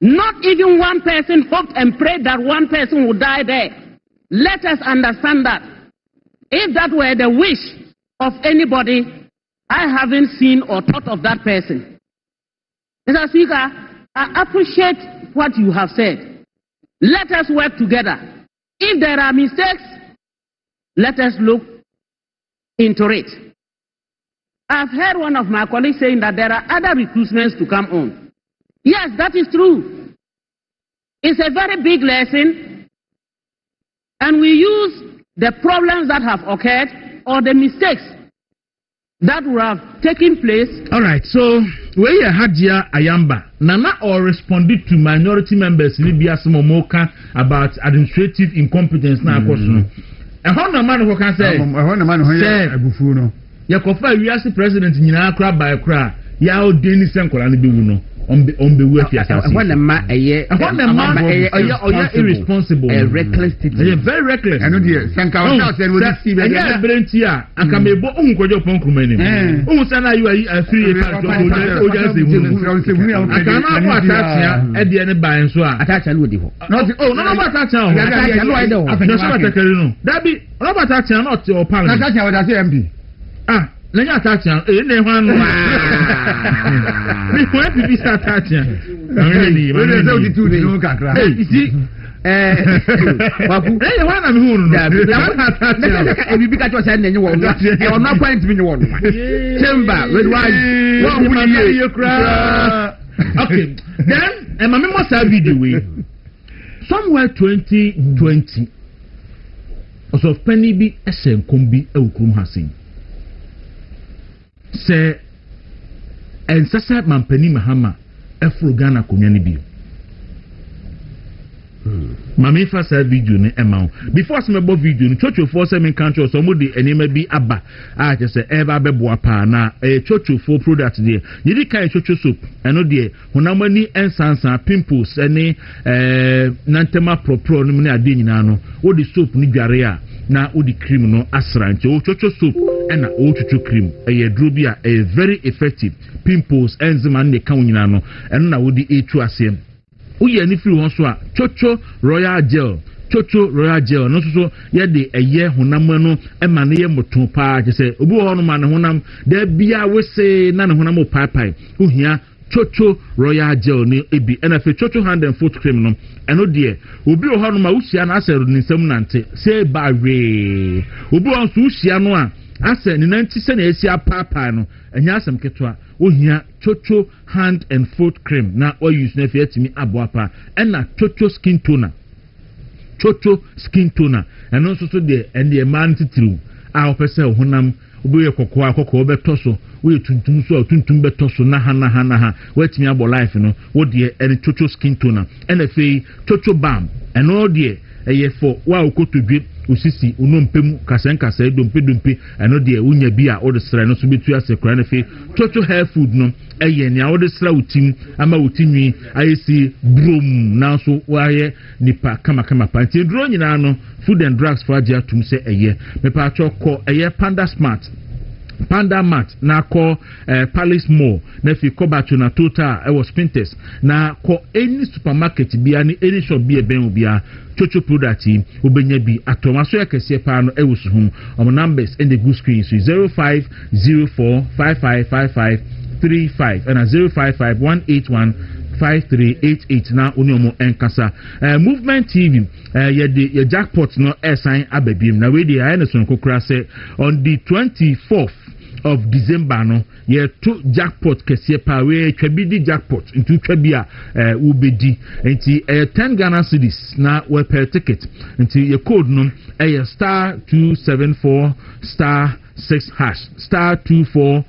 E: Not even one person hoped and prayed that one person would die there. Let us understand that. If that were the wish of anybody, I haven't seen or thought of that person. Mr. Speaker, I appreciate what you have said. Let us work together. If there are mistakes, let us look into it. I've heard one of my colleagues saying that there are other recruitments to come on. Yes, that is true. It's a very big lesson, and we use the problems that have occurred or the mistakes that would have taken place.
A: All right, so we Hadia Ayamba Nana or responded to minority members Libya Momoka about administrative incompetence na question. A honor man who can say, Yakofa, you ask the president in Accra by a cry, Yao Dennis and Kolani Buno. On the work, when a man irresponsible, reckless, very reckless. I know the Sanka said, "Would that see the Brentia? I can be born with your punk money. Oh, Sana, you are free. I cannot attach at the end by and so attach and would you? Not attach now. That be Robert attach not your parliament. Attach what I say, MP. Ah. Let us touch on any one. We want to be touching. Really, you see, Kwaku, hey, one of whom we began to send anyone. You are not going to be one. Chamber, with one you cry. Okay, then, and my memory said video somewhere 2020. Also, Penny be a same combi Elkum Hassin. Say, and Sasa Mampeni Mahama, Efro Ghana Kunyani Bio. Mami first video ne Emma. Before some about video, church of 47 countries, somebody and it may be Abba. I just say, Eva Beboapa na a church of 4 products there. You did carry church soup, and no dear, when I'm money and sansa, pimples, any Nantema Pro, Numina Dinano, or the soup Nigaria. Na odi cream no asranche o chocho soup and na o chocho cream e drobia a very effective pimples enzyme and ka nyina no and na odi etu asem uye ni free won so a chocho royal gel no so ye de eye honam no e ma ne ye moto pa je se obi ho no ma ne honam da bia we se na ne honam pai uhia chocho royal gel ni ebi na fe chocho hand and foot cream no eno de obi o hanu ma usia na aseru ni nsam nante say ba we obi on so usia no a ase ni nanti se na esia papa no enya asem ketwa ohia chocho hand and foot cream na o use na fe atimi aboapa na chocho skin toner eno so de and the man titru a opese honam obi kokko beto so we tuntum so tuntum beto so na ha wetimi abo life no wo de ene chocho skin toner ene fei chocho balm eno de eye for wa okotodwe osisi unompem kasenkasa dompe eno de unya bi a wo de sra no so betu ase kra na fei chocho hair food no eye ne a wo de sra utim ama utinwi ayesi brom na so waye nipa kama pa nti dro nyina no food and drugs for agia tum se eye me pa choko eye Panda Mart na ko Palace Mall na fi Kobacho na Total was Spinters na ko any supermarket bia ni any shop bia ben bia chocho product obenya bi atomaso yakese pa no ewusu hum on numbers in the good screen so 0504555535 and 0551815388 na onyomo enkasa movement tv ye jackpot no assign ababim na we dey ayeneson kokura say on the 24th of December no ye to jackpot kese pa we twabidi jackpot into twabia ubedi enti 10 Ghana cedis na we per ticket enti ye code no star 274 star 6 hash star 24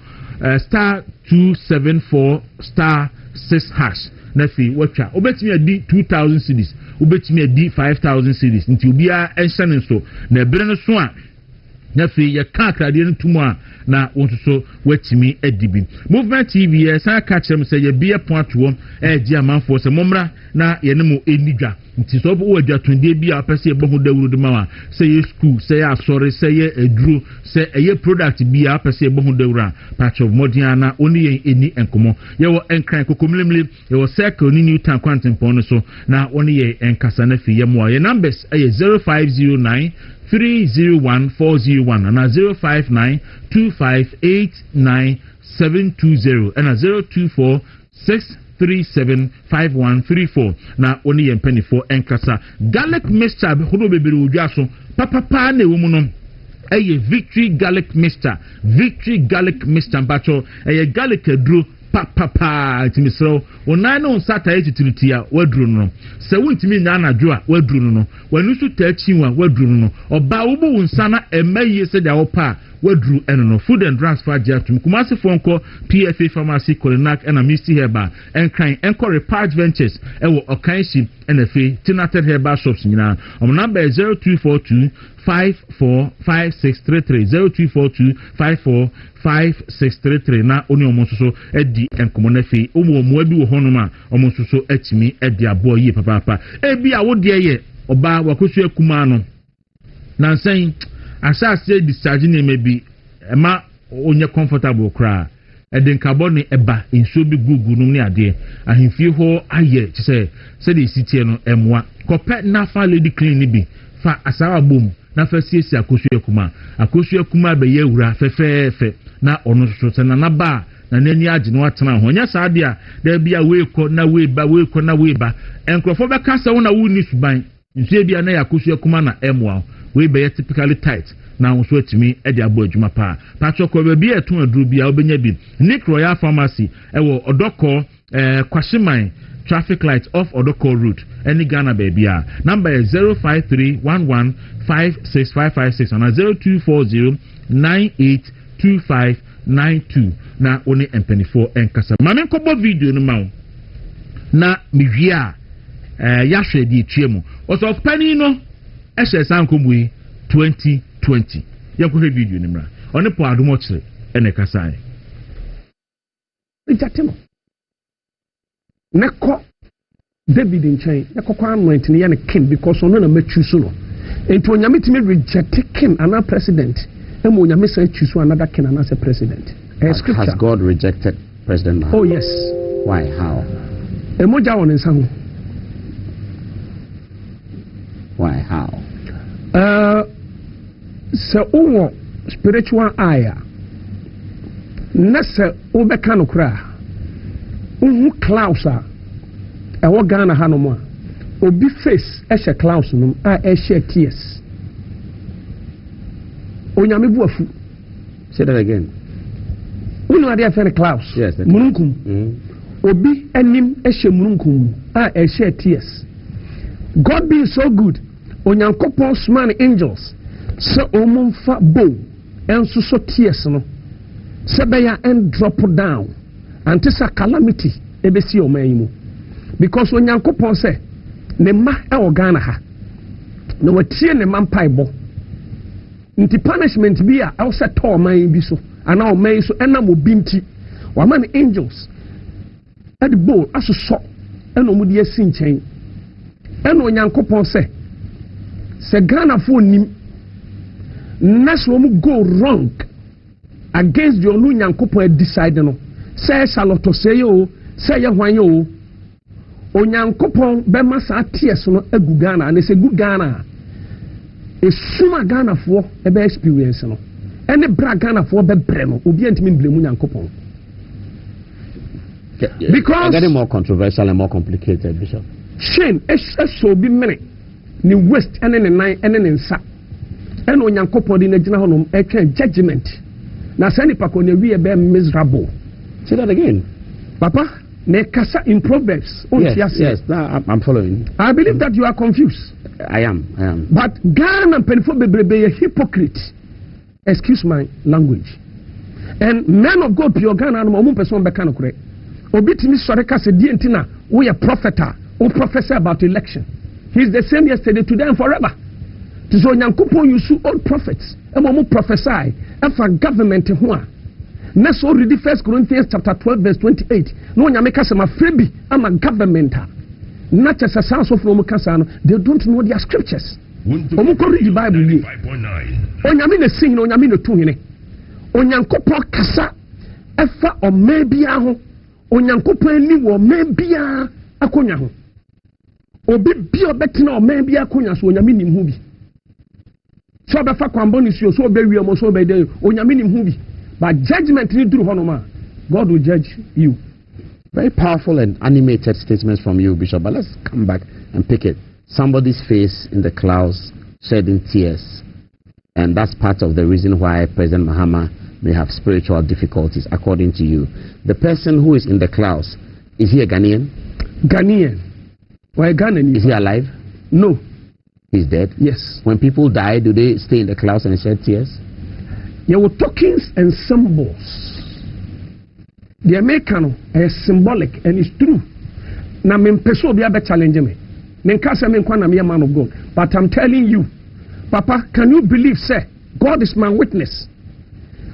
A: star 274 star 6 hash na fi watcha obetimi adi 2000 cedis obetimi adi 5000 cedis nti obia enhane so na ebere no so a na fi ye ka akrade no tumu a na wonso watimi adibi movement tv ye san ka kire say ye bia poato gi amanfo se momra na ye ne mo enidwa nti so bo adwatonde bia apese ye bohu dawuro de mawa say ye school say ya sorry say ye eduro say ye product bia apese ye bohu dawura patch of modiana oni ye eni enkomo ye wo enkran kokomlemle ye wo circle ni new town kwantempo no so na oni ye enkasa na fi ye mo ye numbers ye 0509 301-401 and 059-258-9720 and 024-637-5134 na oni yempeni for enkasa garlic mixture hodo bebere odwa so papa na ewo mu no victory garlic mixture bacho garlic aduro papa timisro onan no sata etitiritia waduru no se wuntimi nya anadwo a waduru no wanu su tachinwa waduru no oba wo bu nsana emaye se da wopa waduru eno no food and drugs for atum kumase fonko PFA pharmacy Colinac and Misty Herba enkran enko Repage Ventures ewo okanshi NFA Tinated Herba shops nyina number 0242 545633 0242545633 na oni omonsoso edi enkomo na fe omo abi wo honoma omonsoso atimi edi abo yi papa ebi a wo de ye oba wakosu akuma no na nsan asase discharge na mebi ema onye comfortable kra eden carbon eba enso bi gugu no ne ade ahemfie ho aye se de sitie no emwa kope na fa lady clean ni bi fa asawa bom na fa siesie akosu akuma be ye wura fefefe na ono so na ba na nani age no atena ho nya saade a da bia weeko na weba enkrofo be ka se wona wuni suban nsu bia na yakosu akuma na emwa we be typically tight na nso atimi e de abo adwuma pa patchoko be bia etu aduru bia obenya bi Nick Royal Pharmacy ewo odoko kwashiman traffic light off Odoko route any Ghana baby number is 0531156556 and 0240982592 na oni MP4 enkasa mame nkobo video no mawo na mihia yahwe di twemu oso pani no ehye sankomu 2020 yakohwe video ni mra oni po adomo kire ene kasa
F: ejatemo Neko David in China, Neko anoint ni yana king because ono na mechusu no. Enti onyame timi reject king ana president. Emo onyame say choose another king ana say president.
C: Has God rejected President Mahama?
F: Oh yes.
C: Why? How?
F: Emo ja won nsa ho.
C: Why? How?
F: So uwo spiritual eye. Na se obeka no kra. Uhu Klaus a ewo Ghana hanom a obi face ehye Klaus num a ehye tears onyame buafu.
C: Say that again.
F: Unu ade afere Klaus.
C: Yes.
F: Mununkum. Obi anim ehye mununkum a ehye tears. God being so good onyankopon man angels so omumfa bow enso so tears no sebeya and drop down antisa calamity ebesi o man mu because onyankopon say ne ma e ogana ha na watie ne man paibo nti punishment bi a e set to man bi so ana o man so enam obinti wa man angels at the bowl aso so eno mu de asi nchen eno onyankopon se Ghana fo nim naso mu go wrong against the onu nyankopon decide no say saloto say yo say ye hwan yo onyankopon be masa ties no agu Ghana na se gu Ghana esuma Ghana fo e be experience no ene bra Ghana fo be bre no obi antimi blemu nyankopon because
C: getting more controversial and more complicated, Bishop.
F: Shame so be many ni west ene ne nine ene ne nsa ene onyankopon di na gina honom e twen judgment na sani pako ne wi e be miserable.
C: Say that again,
F: Papa. Ne kasa in Proverbs.
C: Yes, I'm following.
F: I believe that you are confused.
C: I am.
F: But Ghana and Penfo Bebrebe a hypocrite. Excuse my language. And men of God, pure Ghana, and Momu person Bekano Kure. Obitimi Soreka said, Dientina, we a prophet, or professor about election. He's the same yesterday, today, and forever. So Nyankupo, you sue old prophets. And Momu prophesy. And for government, Next already 1 Corinthians chapter 12 verse 28. No nyameka se ma frebi ama government. Not just a source of Romukasano. They don't know their scriptures. Omuko read the Bible. Onyame ne sing no nyame ne tuhine. Onyankopon kasa efa o mebia ho. Onyankopon ni wo mebia akonya ho. Obi bi obetina o mebia akonya so onyame nim hu bi. So befa kwambo ni so obe wi omo so obe dey onyame nim hu bi. But judgment need through Honoma. God will judge you.
C: Very powerful and animated statements from you, Bishop. But let's come back and pick it. Somebody's face in the clouds shedding tears. And that's part of the reason why President Mahama may have spiritual difficulties, according to you. The person who is in the clouds, is he a Ghanaian?
F: Ghanaian. Why Ghanaian?
C: Is he alive?
F: No.
C: He's dead?
F: Yes.
C: When people die, do they stay in the clouds and shed tears?
F: There were tokens and symbols. The American is symbolic and it's true. Now, I'm person be able to challenge me. I'm a man of God. But I'm telling you, Papa, can you believe, sir? God is my witness.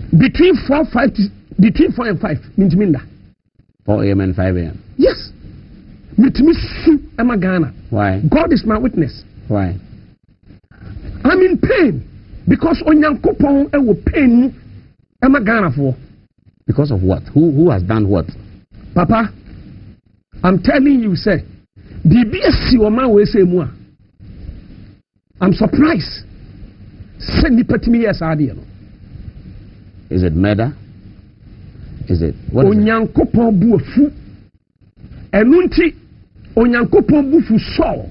F: Between 4 and 5 means minda.
C: 4 a.m. and 5 a.m.
F: Yes.
C: Why?
F: God is my witness.
C: Why?
F: I'm in pain. Because onyankopon e wo pain e ma Ghana for.
C: Because of what? Who has done what?
F: Papa, I'm telling you, sir. BBS o man we say mu a. I'm surprised. Send the petimi yes ade no.
C: Is it murder? Is it what?
F: Onyankopon bu afu. Enu nti onyankopon bu fu so.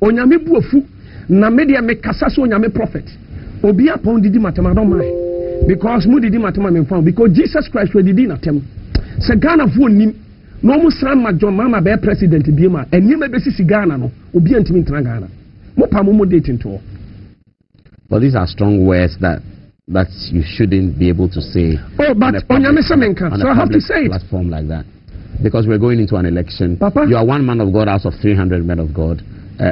F: Onyame bu afu. Na media me kasa so nyame prophet obi apon didi matema don mai because mu didi matema me found because Jesus Christ we didi natem se Ghana fo nim no mu san ma John Mama be president bi ma enyima be sisi Ghana no obi antimi ntena Ghana mo pa mo date nto.
C: But these are strong words that you shouldn't be able to say.
F: Oh, but onyame semenka, so I have to say it.
C: Platform like that because we're going into an election.
F: Papa?
C: You are one man of God out of 300 men of God.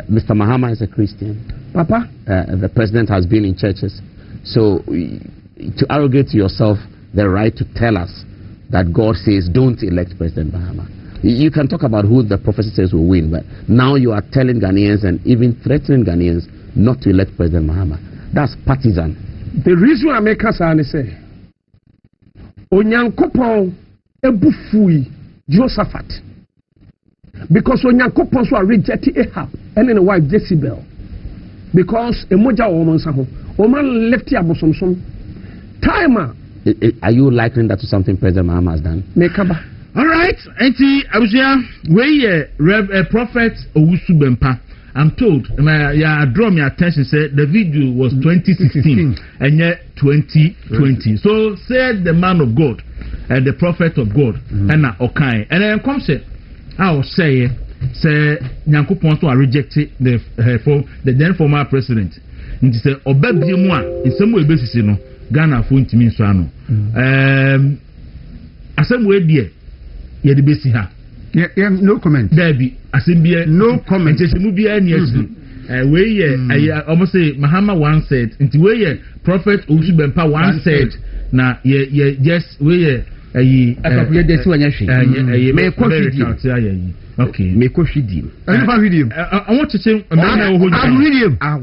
C: Mr. Mahama is a Christian.
F: Papa?
C: The president has been in churches. So, to arrogate to yourself the right to tell us that God says don't elect President Mahama. You can talk about who the prophecy says will win, but now you are telling Ghanaians and even threatening Ghanaians not to elect President Mahama. That's partisan.
F: The reason I make us say, Onyankopon ebufui Josaphat. Because Onyankopon so rejected Ahab and then the wife Jezebel. Because a moja woman saho. Woman left here bosomsom. Timer.
C: Are you likening that to something President Mahama has done?
F: Mekaba.
A: All right. Enti abusia we prophet Owusu Bempa. I'm told, draw my attention, said the video was 2016 and yet 2020. So said the man of God and the prophet of God and okay. And then come say, I will say Nyankopon to rejected the then former president. And he said, Obebie moi in some way basis, Ghana fo ntimi nso ano asem we die ye de besi ha
B: no comment
A: dabi asem bia
B: no comment
A: ntesemu bia ni asi we ye almost say Mahama one said nti we ye prophet Owusu Bempa one said na ye just we ye ayi
C: akapye de si wanya hwe me ko fidi
A: okay
C: me ko fidi
B: any fa video
A: I want to say mama ho
C: video
A: how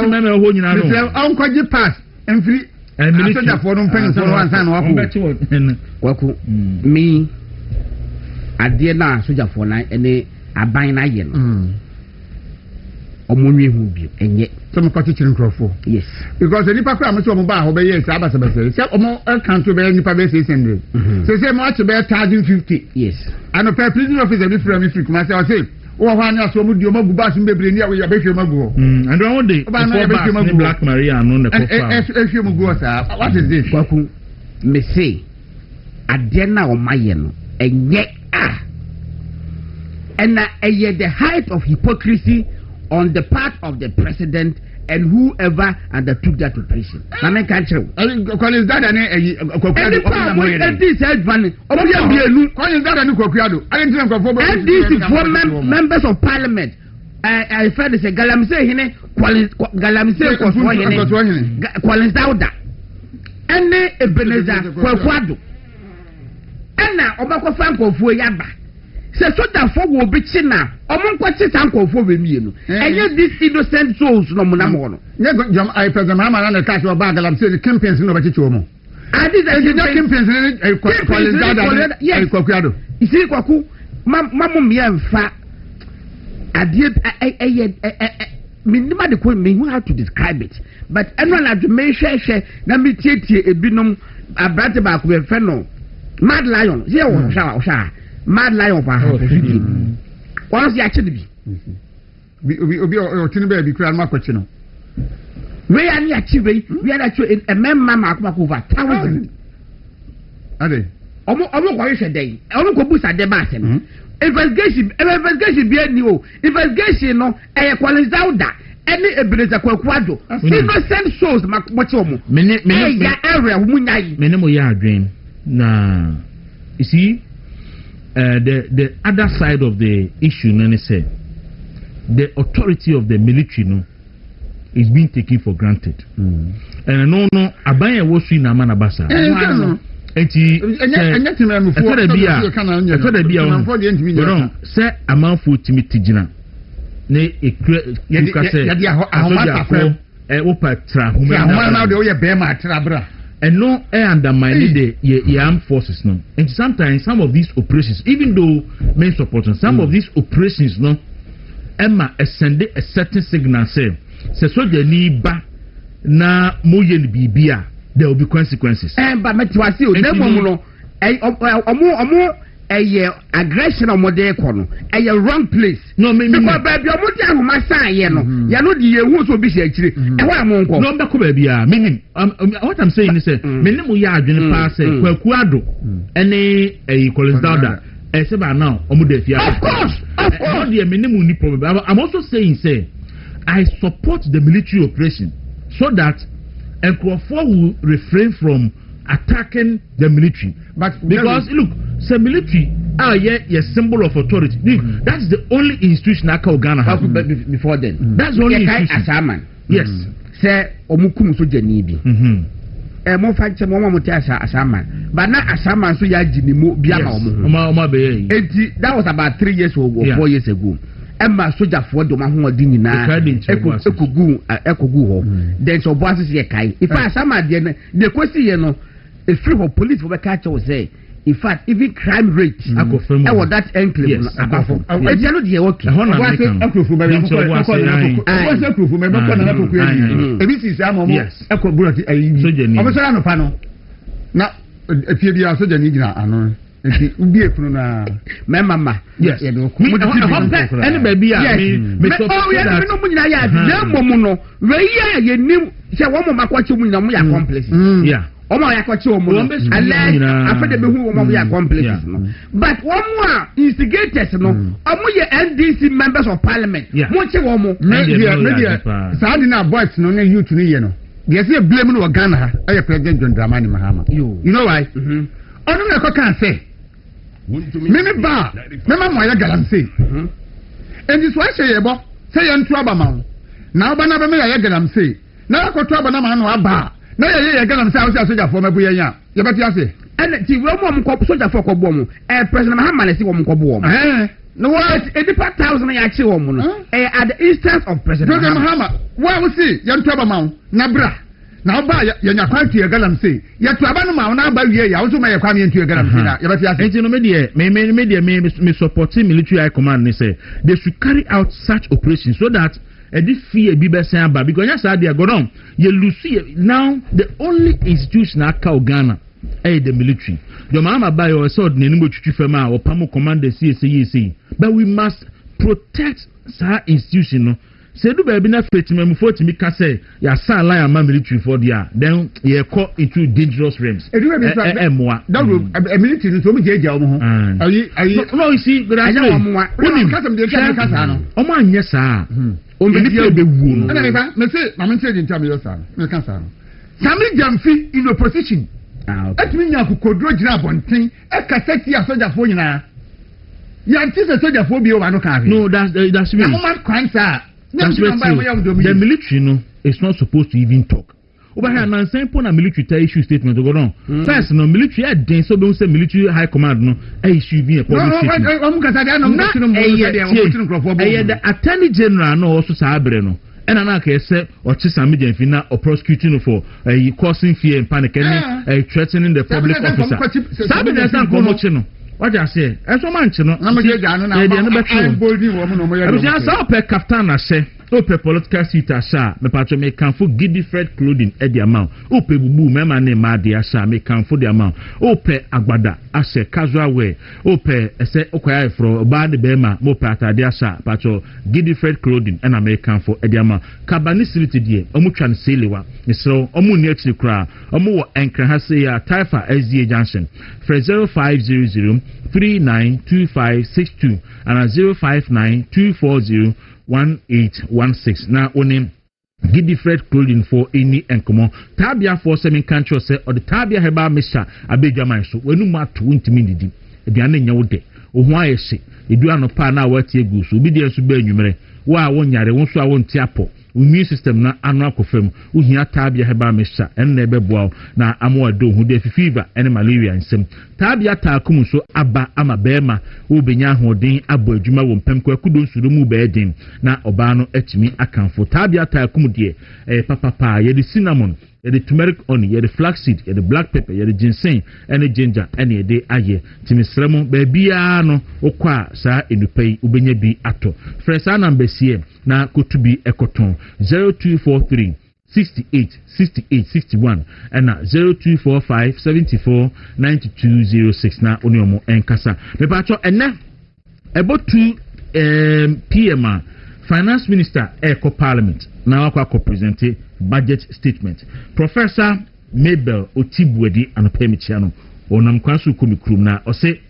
A: mama ho nyina no
B: me onkoje pass emfiri asoja for no pen for one san wapo
C: Kwaku me ade na asoja for na ene aban na ye no omonwe hu bi enye
B: some party chirin crofo
C: yes
B: because any pa am so mo ba ho be yes abasabase se omo account be any pa be 600 say mo ache be 1,050
C: yes
B: and per prison officer be from me kuma say o ho anya so mo di o magu bass bebre ni ya be hwe magu ho
A: and one day for Black Maria no ne kofa
B: e hwe magu ho sa what is this
C: Kwaku me say ade na o maye no enye and the height of hypocrisy on the part of the president and whoever undertook that operation. Na me kan chew.
B: Collins Dada ne Kwakuado.
C: And this head van obiya bienu.
B: Collins Dada ne Kwakuado.
C: And these four members of parliament. I felt say Galamse hine Galamse Collins Dada. And Ebenezer Kwakuado. And na obako fan kofuo yaba. Se soda for wo be china omonkwachi sankofo be mienu enye this innocent souls no monamo no
B: nye jam I president Mahama na cash wa bag lam say the campaigns no be chicho mo
C: adi the
B: campaigns ni Collins Dada yes Kwakuado
C: isi Kwaku mamu mfa adi minima de ko me how to describe it but anyone na me hwehwe na me tietie ebinom abrate ba ko be fe no Mad Lion here wo sha Mad Lion for once you actually be
B: o tinu be bi kura ma kwachi no
C: we are near chiwe we are actually a member makuma over 1,000
B: ade
C: omo ko yehwe dey omo ko busa de ba asem investigation be ani o investigation no e Collins Dada any Ebenezer Kwakuado innocent souls makochi omo ya area munyai
A: me ne mo ya adwen na you see the other side of the issue, Nene said, the authority of the military is being taken for granted. And no, Abaya was in Amanabasa. Say a man for Timothy Jina. Ne and no undermine the armed forces no. And sometimes some of these operations, even though men support them, some of these operations no, Emma send a certain signal say so the niba na moyen bibia there will be consequences.
C: But metwasi o dem no aggression on modern economy a wrong place.
A: No, me
C: because baby omo ti ahoma san ye no ya no di yehu so bi se akire e wa mo nko
A: no mbeko baby a meaning what I'm saying is me ne mo ya adwene pa say Kwakuado ene Collins Dada say ba now omo da fia
C: of course
A: me ne mo ni problem. I'm also saying say I support the military operation so that Nkrofo will refrain from attacking the military, but because look, the military are a symbol of authority. That's the only institution I call Ghana has.
C: Before then,
A: that's the only institution.
C: Asaman.
A: Yes.
C: Say omukum so jani bi. Mo fa che mo ti Asaman, but na Asaman so ya jini mo bia ma omo. That was about 3 years or 4 years ago. Emma soldier for the man who did nyina ekogu ho then so boss say kai if Asama the question you know a free for police for catch us say in fact even crime rate I was that enclave above e dey no dey okay
B: akrofu be akrofu me bako na akrofu e bi si sa mo ekoburo ti ayi o be so no pa no na efie bia so jani gina ano enti ubi efunu na
C: me mama
A: yes any baby me so
C: that no munyina ya na momu no we ya ye nim se wo mo makwachi munyina mo ya complexes
A: yeah
C: omo ya kwachi omo ale afede be hu omo ya complexes no but omo instigators no omo ye NDC members of parliament mo che wo mo
B: media saadi na boys no ne youth ni ye no they say blame no Ghana President John Dramani Mahama. You know why? Onu na ko kan say me ba me ma mo ya galamsey and this why say yebo say ya ntu aba ma na oba na ba me ya galamsey na ko to aba na ma no aba na ya galamsey a so soja for mabu ya ya beti ase
C: and ti wo mo ko soja for ko bo mo President Mahama na si wo mo ko bo mo no what a depa 1000 ya chi wo mo no at the instance of President
B: Mahama wa wo see ya ntu aba ma na bra na oba ya nya kwatu ya galamsey ya tu aba no ma na aba wie ya wo so ma ya kwa me ntu ya galamsey na ya beti ase
A: enti no me support military high command ni say they should carry out such operations so that this fear be better about because yes they are going you lose now the only institution aka Ghana the military your mama buy your sword na nimbo chuchu fema or pamo commander CSA but we must protect that institution no say do baby na faith me for to me ka say ya san line am military for there then you call into dangerous realms
B: Dawuro military so me jeje omo ho ayi
A: no you see but I know omo
B: kasam de kasa no
A: omo anye saa o me dey be wu no
B: na me say ma me say din tam yo saa me kan saa no sami jamfi in opposition atimi nya kokodro gira bonten e kaseti asoja fo nyina ya nti se soja fo bi o wa no kan
A: no that's me
B: no man kan saa
A: the military no is not supposed to even talk. Over here, now simple na military ta issue statement to go on. First, no military had then so don't say military high command no issue being a public statement. The attorney general no also sabre no. And I can say or chisami jenfina or prosecuting for causing fear and panic and threatening the public officer. Sabe na san komo chino. What I say? As one man, no, I'm a captain. I say, Ope political seat asha, me patro me can for giddy Fred clothing at the amount. Ope bubu, me man name Madi asha, me can for the amount. Ope agbada, ashe casual way. Ope, ese okwaya for bad bema, mope at the asha, patro giddy Fred clothing, and I may can for at the amount. Cabani sility dear, omuchan siliwa, so omu near to cry, omu anchor has a Taifa SDA Junction, for 0500 392562 and 059 240 1816. Now, only Giddy Fred clothing for any and come on. Tabia for 7 countries or the Tabia Heba Misha, a big Jamaica. When you mat 20 minutes, the Anna day. Oh, why is she? You do not pana what you goose, obedience to bear numere. Why won't you? Won't I want tiapo? Immune system na annual confirm. We hear Tabia Heba Misha and never bow. Now, I'm more do who deaf fever and malaria and some. Tabia Takum so Abba Amabema, Ubenya Hodin, Abu Juma, Pemqua couldn't surumu bedding. Now, Obano etimi account for Tabia Takum dear, papa, ye the cinnamon. The turmeric onion, the flaxseed, the black pepper, the ginseng, and the ginger, and the day aye. Timisremo, babyano, okwa, sa in the pay, ubenya be ato. Fresana Bessie, na kutubi ekoton, 0243 68 68 61, and 0245 74 9206. Na onyomo enkasa. Me pacho, ene, about 2 PM. Finance Minister Eko Parliament now present budget statement. Professor Mabel Otibwedi Anopemichiano onam kwasu kumikrum na ose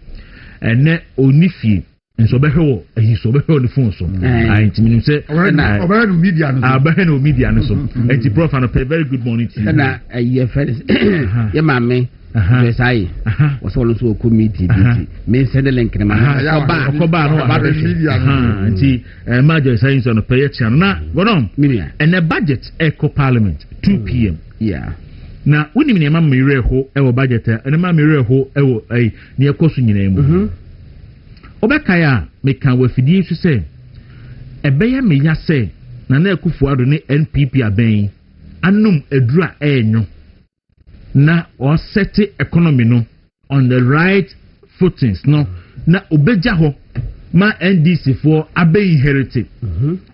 A: ene onifie nso behewo ehiso behewo ne phone so intimi say
B: obere no media
A: no so enti prof anope very good morning to you
C: na ye first ye mame Vesai was also a committee. Me send the link in my
A: media. Major science on a pay channel. Now, go on. And a budget echo parliament 2 PM.
C: Yeah.
A: Now, when you mean a miracle, our budget, and a miracle, a near question name. Obekaya make our fiddy to say. A bayer may ya say, Nana Kufuado NPP are baying. Annum a dra no. Na or set economy no on the right footings no na obeja ho ma NDC for abe inherited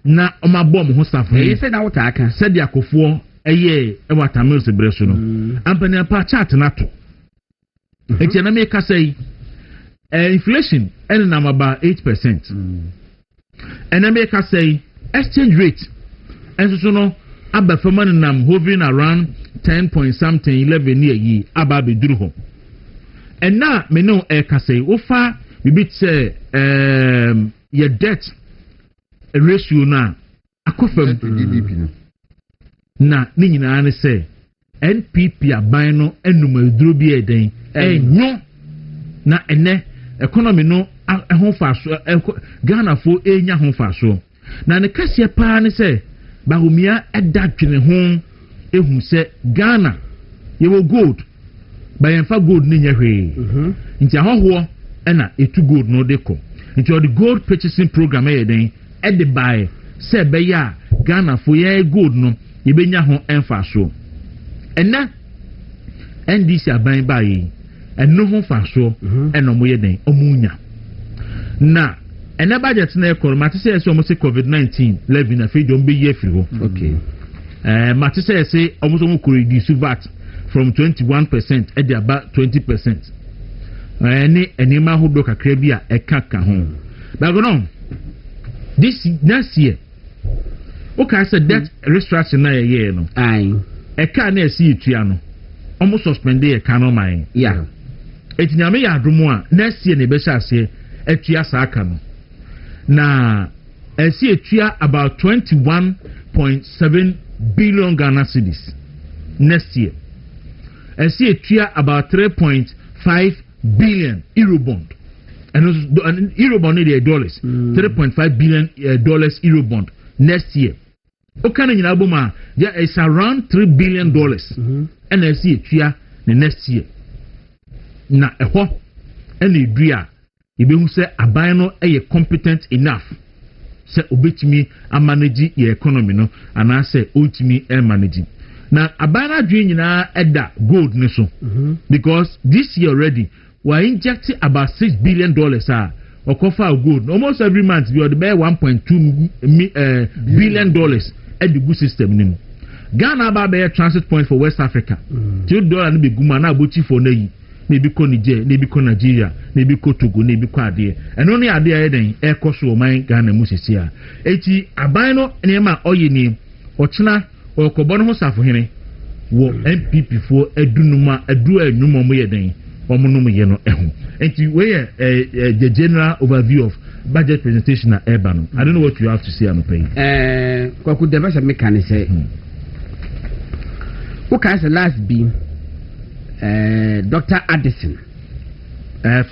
A: na o ma bom ho staff
C: e say na wota aka
A: said yakofo eye e wata mills breso no ampani pa chart na to e na make say inflation and na about 8% and na make say exchange rate and so no abafama nam hovering around 10 point something 11 near ye ababe duru and now me no ka say ofa bibit say your debt ratio na akofam
B: GDP no
A: na ne nyinaa ne sɛ NPP aban no enumeduro bi eden enyo na ene economy no ho faso Ghana fo enya ho faso na ne kase pa ne sɛ bahomia eda twene ho ehu sɛ Ghana yewo gold bayemfa gold ne nya hwee nti ahoho na etu gold no de ko nti the gold purchasing program eden de buy sɛ beya Ghana fo ye gold no yebenya ho enfaso ena NDC aban bayi eno ho faso eno mo yeden omunya na ena budget na ekor mate say omo se COVID-19 levy na fe dom be ye firi ho
C: okay
A: mate say omo so mo ko reduce VAT from 21% e dey about 20% eni ma ho do kakra bi a ekaka ho but no this next year okay say debt restructuring na ye no
C: ai
A: eka na esi etua no omo suspend e ka no man
C: yeah
A: etinyame ya adomo a next year na be sha ase etua sa aka no na esi etua about 21.7 billion Ghana cedis next year esi etua about 3.5 billion eurobond and eurobond is dollars 3.5 billion dollars eurobond next year okana nyina boma there is around $3 billion and I see etua the next year na eho ene dua ibehu se aban no competent enough se obetimi manage your economy no ana se otimi manage na aban adwe nyina eda gold ne so because this year already we injecting about $6 billion okofa gold almost every month we are the 1.2 billion dollars at the good system nim Ghana ba be transit point for West Africa $2 no be guma na abochi for na yi na bi ko Niger na bi ko Nigeria na bi ko Togo na bi ko ade eno ne ade eden e ko so man Ghana mu sesia eti aban no ne ma oye ni ochina okobo no ho safo hene wo NPP fo adunuma adu anuma mo yeden omunum ye no ehu enti we the general overview of budget presentation na Ebano. I don't know what you have to say on pay
C: Kwaku devasha mekane say who can say last be Dr. Addison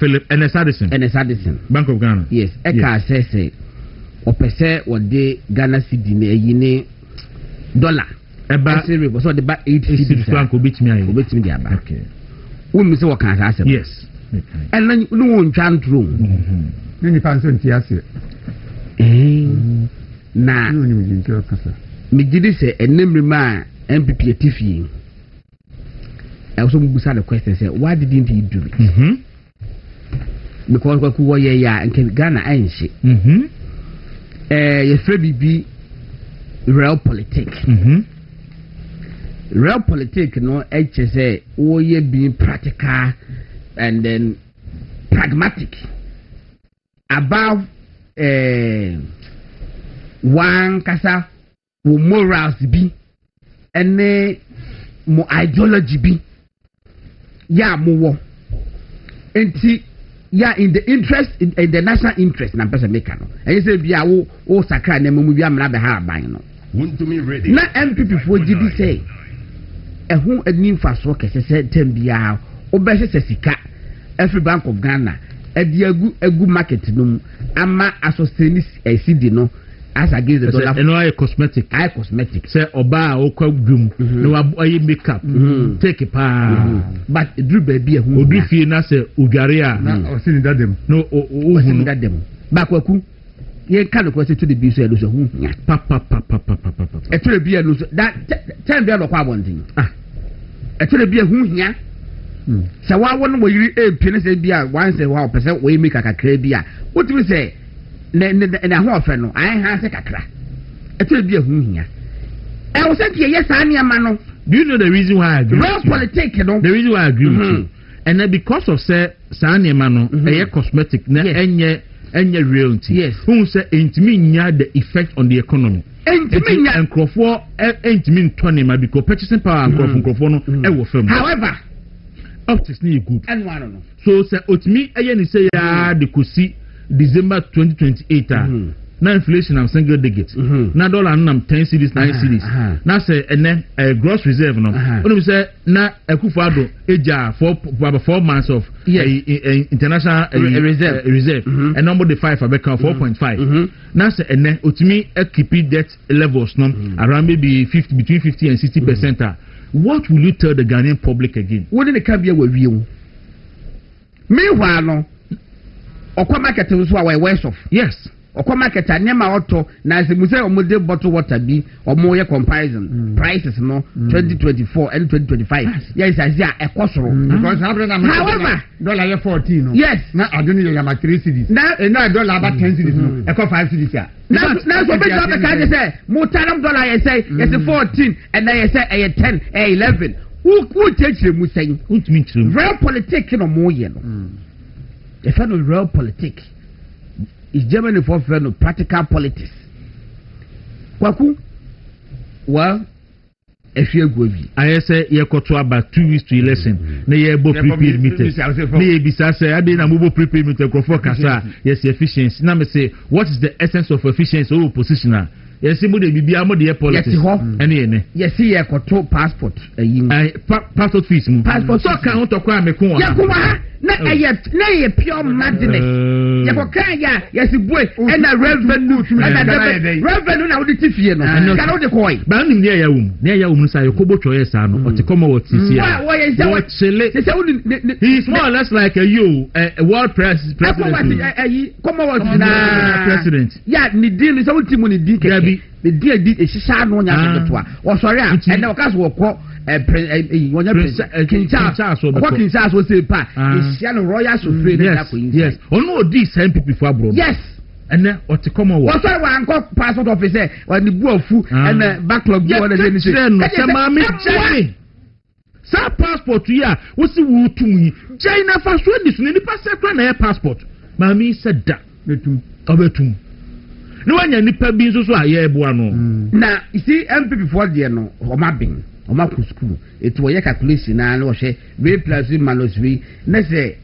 A: Philip NS Addison Bank of Ghana
C: yes eka say opese wode Ghana cedi na yine dollar eba say so the ba 8 cedi
A: franc obetimi ayi
C: obetimi dia ba
A: okay
C: we me say what can say
A: yes
C: and no one chan through
B: ni panso nti ase
C: na
B: ni ni nti okasa
C: me gidi say enemrima MPP etifi I also busa the question say why didn't he do it because Kwaku wo ye ya nke Ghana anhye ye free bibi real politics real politics no eche say wo ye being practical and then pragmatic about one kasa wo morals bi ene mo ideology bi ya mo wo enti ya in the interest in the national interest na person make no e say bia wo sakra na mamu bia mra be ha aban no
G: want to me ready
C: na MPP for gidi say ehun anim faso kese se tem bia obese se sika every Bank of Ghana edi egu market no ama asosteni CD no as against the dollar
A: no I cosmetic say oba okwa dwum no ayi makeup take pa
C: but dru baby ehun
A: odu fie na say odware a
B: na osini dadem
A: no ohun
C: dadem ba Kwaku ye kan ko say to the bi so elo so hu nya
A: pa
C: e to the bi elo so that time be no kwa abontin e to the bi hu nya se wa won wo yiri e ne say bia wan say wa person we make kakra bia what we say na ho ofe no ai ha se kakra e to bia hu hia e wo say tie yes ania ma no
A: do you know the reason why I agree
C: real politics no
A: the reason why I agree with you and then because of say ania ma no e cosmetic na enye reality
C: yes
A: who say intimi nya the effect on the economy
C: intimi nya
A: enkrofo intimi ntone ma because purchasing power enkrofo no e wo fam
C: however
A: optics ni good
C: and one no
A: so say otimi eye ni say ya de kosi December 2028 na inflation am single digit na dollar nam 10 cedis 9 cedis na say gross reserve no onu say na Akufo-Addo eja for 4 months of international reserve and number the 5 abeka 4.5 na say otimi keep debt levels no around maybe between 50 and 60%. What will you tell the Ghanaian public again?
C: What did the Kabia will view? Meanwhile, no, or market was our worse off. Yes. Or market and Nema Auto, Nancy Muse or Mode bottle water be or more comparison prices no 2024 and 2025. Yes, as ya a cosro.
B: Because however, dollar 14. Yes, now I don't need your electricity. Now dollar about 10 cities. I call 5 cities.
C: Now, so big up the kind of say, Motaram dollar, I say, it's a 14, and I say, a 10, a 11. Who takes the Musang?
A: Who means
C: real politics no more yellow. If I know real politics, is Germany for practical politics. Kwaku, well, if you go,
A: I say, you got to about 2 weeks to election. Nay, both prepaid meters. Nay, besides, I didn't a mobile prepaid meter for Kasa. Yes, efficiency. Now, say, what is the essence of efficiency or positioner? Yes, somebody be a more dear politics. Any,
C: yes, see, I got two passport.
A: Passport fees. Passport, so can't talk about me.
C: Na pure madness. Yakokaya, yes, boy, and a revenue, revenue now the Tiffy, and cannot the coin.
A: But near your say, Kobo Choyesano, or Tacoma, what is here? Why is that? He is more or less like a world president. President. Yeah, Nidin is only Timon Dick. The dear did a shad one or sorry, and now cast will call King Charles, what King Charles will say, is Shannon Royal Supreme. Yes, or no, these same people for bro. Yes. And then what to come over? What's that one called passport officer when the boy and the backlog? Sa passport here, what's the wood to me? China first when this in the passport. Mammy said that. No one any pebbles so I hear buano. Now, you see, MP before the no, or mapping, or map school. It was a calculation and was a very pleasant malosry. Let's say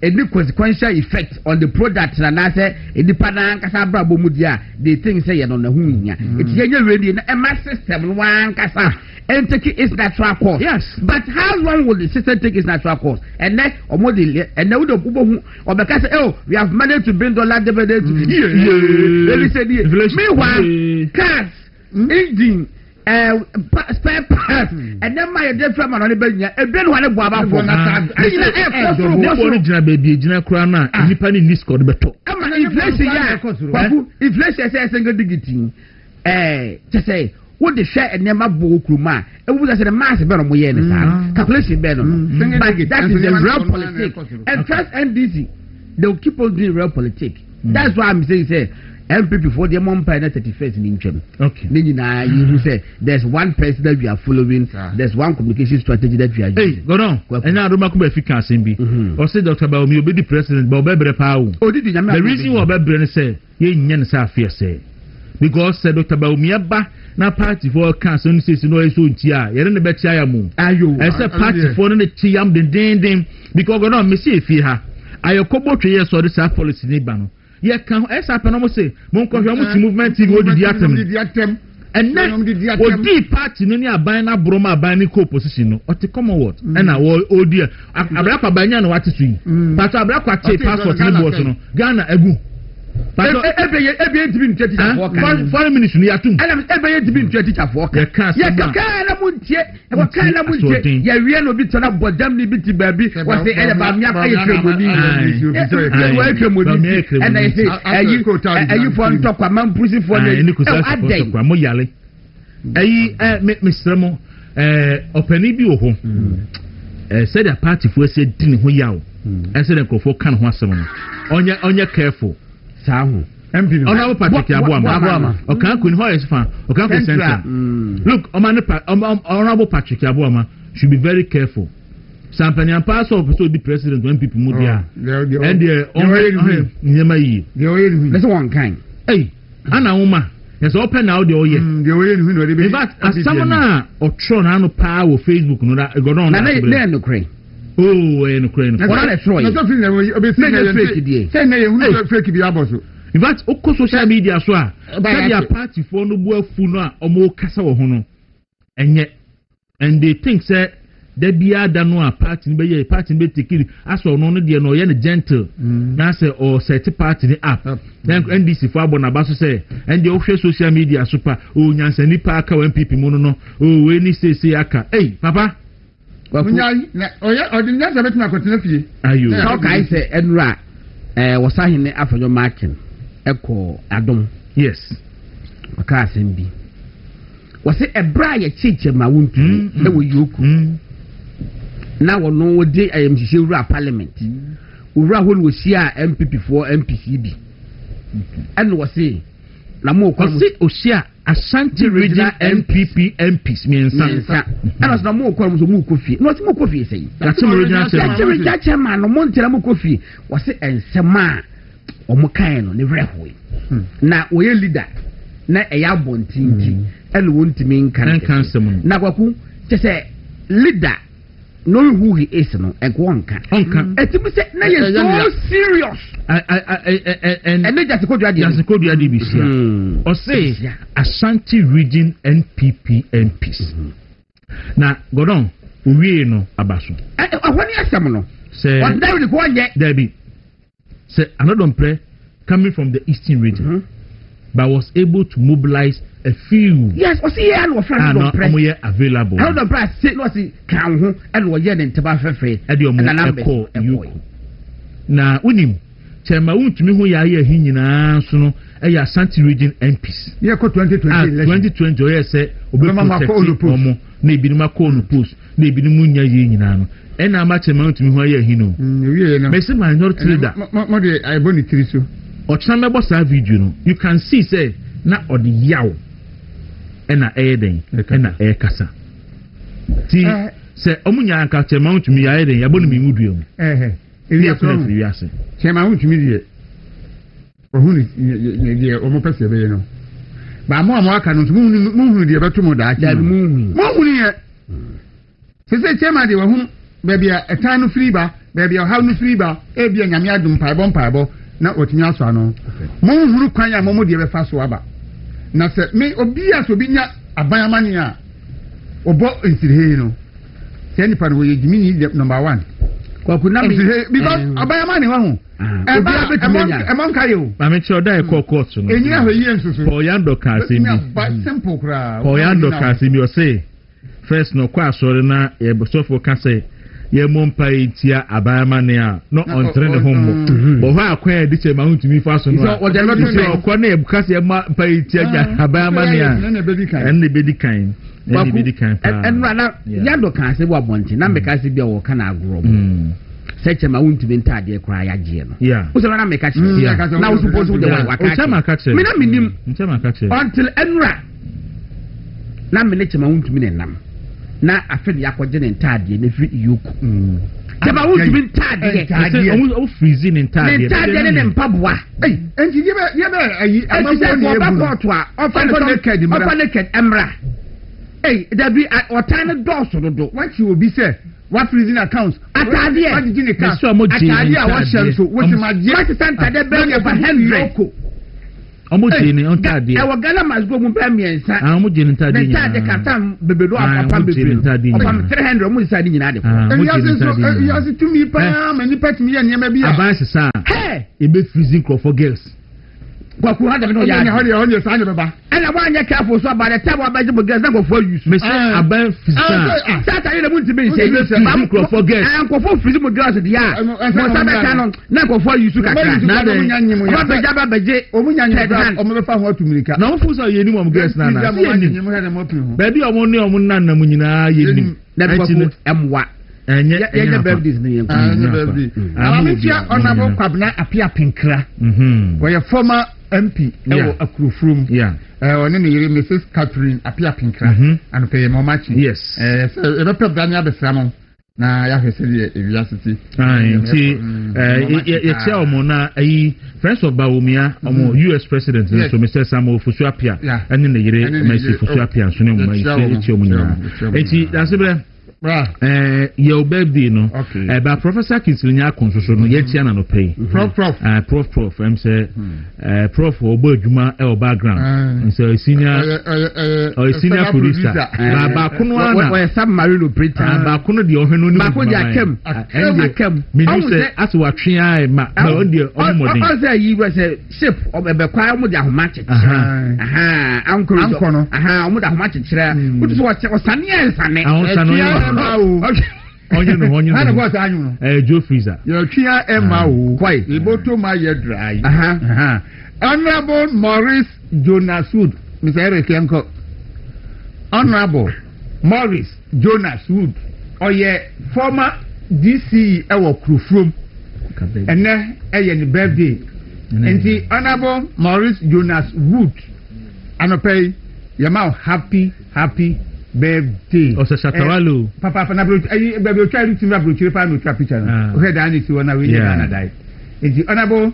A: a new consequential effect on the product and I say, in the Padang Casabra Bomudia, they think say on the Hunya. It's ready in a mass system, one Casa, and take its natural course. Yes, but how long will the system take its natural course? And then, or more, and now the people or because we have managed to bring dollar dividend. Meanwhile, cars, engine, spare parts, and then my dear friend on the bed, a bed one of Baba for original baby, General Crana, and you penny this called better. If let's say a single dignity, to say, what the share and never book Ruma, it was a massive better calculation better. That is the real politics. And trust NDC, they'll keep on doing real politics. That's why I'm saying, say, MP before the month 31st in Incheon. Okay. Then you say there's one person that we are following, there's one communication strategy that we are using. Hey, go on. And now Roma could be Simbi. Or say Dr. Baumi will be the president, but Bebre Pau. Oh, did you know the reason why Bebre say, Yen Safia say? Because Dr. Baumiaba, now party for cancer, says no, so tia, you're in the Betchayamu. Are you? As a party for the Tiam, the Dame, because go on, Monsieur Fiha. I a couple of years or the policy Nibano. Yeah, can as happen almost say, Monko movement in what the atom. And then, what deep party, no near buying a broma buying co position, or to come what? And I will, oh dear, a black banyan what to see. But a black passport, Ghana, a goo. Every year to be 4 minutes in the atom. And every year to be 20 of walk. Yes, kind of would yet, and what kind of would yet, yeah, we are no bit on up, but damn bitty baby, was the end about me. Welcome with me, and I say, you for talk a man pushing for the day. Mr. Mo, Openibi home. Said a party for said didn't who yaw. I said, I go for can one someone. On your careful. Sahu. Honorable Patrick Abuama. Kwaku in Hoyes fan. Kwaku Center. Look, Honorable Patrick Abuama should be very careful. Sampani and pass off so the president when people move there. And that's one kind. Hey, Anna Uma. There's open now the oye. In fact, as someone or Tron and power Facebook no that go on. No crane. Oh, in Ukraine. What a Troy. Nothing fake. Say, fake be able to. in fact oko social media so a their party for no bu afu no a omo kasa wo ho no enye and they think say there be ada no a party be take aso no de no ye ne gentle na say or set party ni up then NDC for abona ba so say and the official social media super o nyansa nipa aka wan pipi mu no o we ni say aka papa
B: munyai na oya odinja se betima kotena fie
A: ayo
C: how kai say enura wasahene afanyo marking eko adom
A: yes
C: aka asembi wase ebra ye chiche ma wontu e wo yoku na wono wode ayamhihye wura parliament wura hol wo sia MPP for MPCB and wase na mo ko
A: wase osia Ashanti region MPP MPs miensa
C: and was na mo ko mo kofi no ti mo kofi sei
A: that's mo regional
C: chairman no mo ntira mo kofi wase ensema omo kan no ne vrehwe na wo ye leader na eya bontinti and wontimi nkan na Kwaku say leader know who he is no enka etimi say na you so serious and they just go do adi bisia
A: or say Ashanti region NPP MPs na godon owie no abaso
C: ahoni asem no
A: say
C: what David go ye
A: there be say another prayer coming from the eastern region but was able to mobilize a few.
C: Yes, or see, and was
A: available.
C: How the press say, no, see, can and was yet in Tabafe,
A: and your now, Unim, Chema won't me who ya hear him in Ansono, a Ashanti region MPs.
B: Yeah,
A: 2020, yes, say, Obama, maybe the Macon post, maybe the Munya Yin, and I'm much amount to me who I hear him. Messi, my not trader.
B: Mother, I bought it.
A: Or Chamba was a video, you can see, say, na or the yaw. Ena eden ena ekasa ti se omunya anka chema untumi ya eden yabonu mi muduo
B: elia so
A: wiase
B: chema untumi die ohunu die omo pese be no ba mo aka no muhunu die beto mo da achi muhunu ye se chema de wahunu ba bia etan no free ba bia how no free ba e bia nyame adum paebo na otumi aso ano muhunu kwan ya mo die be fa so aba na se me obia so binya abayamani a obo nsirhe no se nipa no ye gimi ni number 1
C: Kwaku na me
B: because abayamani wa hu
C: obia betumenya
B: emon kayo
A: ma me cho dai court no
B: enyi ahwe yi ensusu
A: for yando ka se mi
B: simple kra
A: for yando ka se mi o say first no kwa sori na e bosofo ka say ye mompa etia abayamani a no on train home bo ha akwa di che ma huntumi fa so no
C: so o de no to
A: ko na ebuka se ma pa etia ja abayamani a en ne bedi kan
C: en na yando kan se bo abonti na me ka se bia wo kana agro se che ma huntumi ntade kra ya je no o se na me ka che na o suppose wo de wa ka
A: che ma ka che
C: me na minim
A: ma ka che
C: until enra na me ne che ma huntumi ne nam na afedi akwaje ne ntade ne fi yoku teba wuntumi ntade
A: o freezing ntade
C: ne mpaboa
B: enti ye be ayi
C: amambo ne ebu ofa naked emra dabi otan doso dodo
B: wachi obi se what freezing accounts
C: atade
B: what did you
A: cash atade
B: a wa share so what ma je
C: what ntade be ya 100
A: omo jeni ontade
C: e wo gala masgo mu ba miensa
A: omo jeni ntade
C: nyina ntade katam bebedo apapa bebedo opam 300 omo nsade nyina de ko
B: ya se tumi pa mani patimi ya niam bia
A: avance sa e be freezing crop for girls
C: Kwaku hada me no ya
B: hode sa anya beba
C: ana wa anya careful so about the time abaje bo girls na go for use
A: me say aban freezer
C: sata ile mun ti be say
A: freezing crop for girls
C: an ko for freezing mo girls de ya mo sabe kanon na go for use kakra
B: na de
C: ba beje
B: omunyanye omo be fa ho atumrika
A: na ofu so ye ni mo girls na na baby omo ni omo nan na mu nyina ye ni
C: na Kwaku emwa
A: enye
C: birthdays ni yen
B: amametia onabo kwabna apia pinkra we former MP ewo akurufrum one ne yire Mrs Catherine apia pinkra and pay mo matching
A: yes
B: so e be pebanya abesamo na ya hwese de eviasity
A: nti ye tia omo na ayi friends of Bawumia omo US president so Mr Samuel Fusuapia ene ne yire Messi Fusuapia so ne mo yi tia omo nyina enti dasebere your birthday no but Professor Kinslinya konsoso no yetia na no pay prof em say prof obo adwuma e background so senior producer ba kuno ana
C: we submarine operator
A: ba kuno de ohwe no ni
C: ba ko ja kem
A: me say as wa twen ma on de omodin
C: o say yi we say ship o be kwa mo de ahoma chechira anko no o mo de ahoma chechira o so o sane ensane
A: onye no
B: ana go ta anyu no
A: Joe Freezer
B: you twa emma o kwai iboto ma ye dry Honorable Maurice Jonas Wood Mr. Eric Yanko Honorable Maurice Jonas Wood oye former DC ewo Krufrom ene eye ni birthday enti Honorable Maurice Jonas Wood anopay yama happy birthday.
A: O se Shatawalo.
B: Papa na bro ayi baby o try to na bro chire pa no try picture no. O head ani si wona we na die. Enti Honorable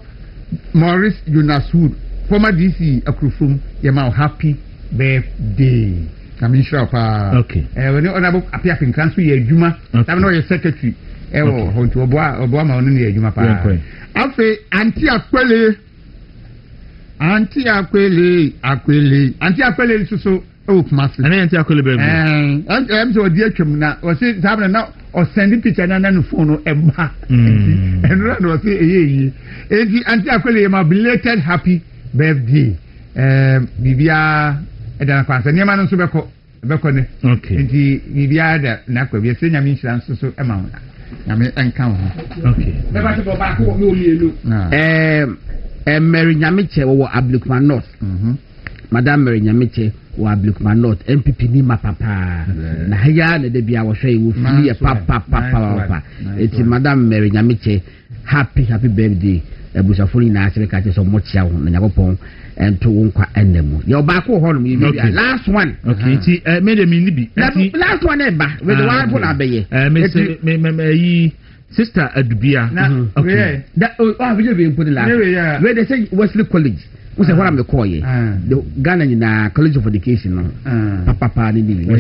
B: Maurice Jonas Wood former DC Akrufum yama happy birthday. Kami shira pa.
A: Okay.
B: When Honorable apia pinkan so ye adwuma. Tam no ye secretary. Ewo honto obo ma ono ne ye adwuma pa. Afi anti akwele so oh kumasi
A: ana anti akwele baby
B: em so di atwam na o se sabna na o send picture na no phone no emba and run o se eyi enti anti akwele ma belated happy birthday bibia edana kwansa niam no so beko ne
A: okay
B: enti bibia da na kwa bi se nyame nhira so ema nyame enka ho
A: okay
C: be ba se ba ko mi o mielu Mary Nyamiche wo Ablikman North. Madam Mary Nyamiche wo Ablikman North. MPP ni mapapa. Na haya na de bia wo hwe wo fie papa. Eti Madam Mary Nyamiche happy birthday. Ebusafoni na asere ka so mo chia ho na Yakopon ento wo nkwa enemu. Ye ba ko ho no mi last one.
A: Okay. Eti me de mi ni bi.
C: Last one e ba. We the one for na beye.
A: Me Sister Adubia.
B: Okay.
C: That we just put the last. Where they say Wesley College. We say what I'm the call ye. The Ghana in College of Education no. Papa ni ni. Are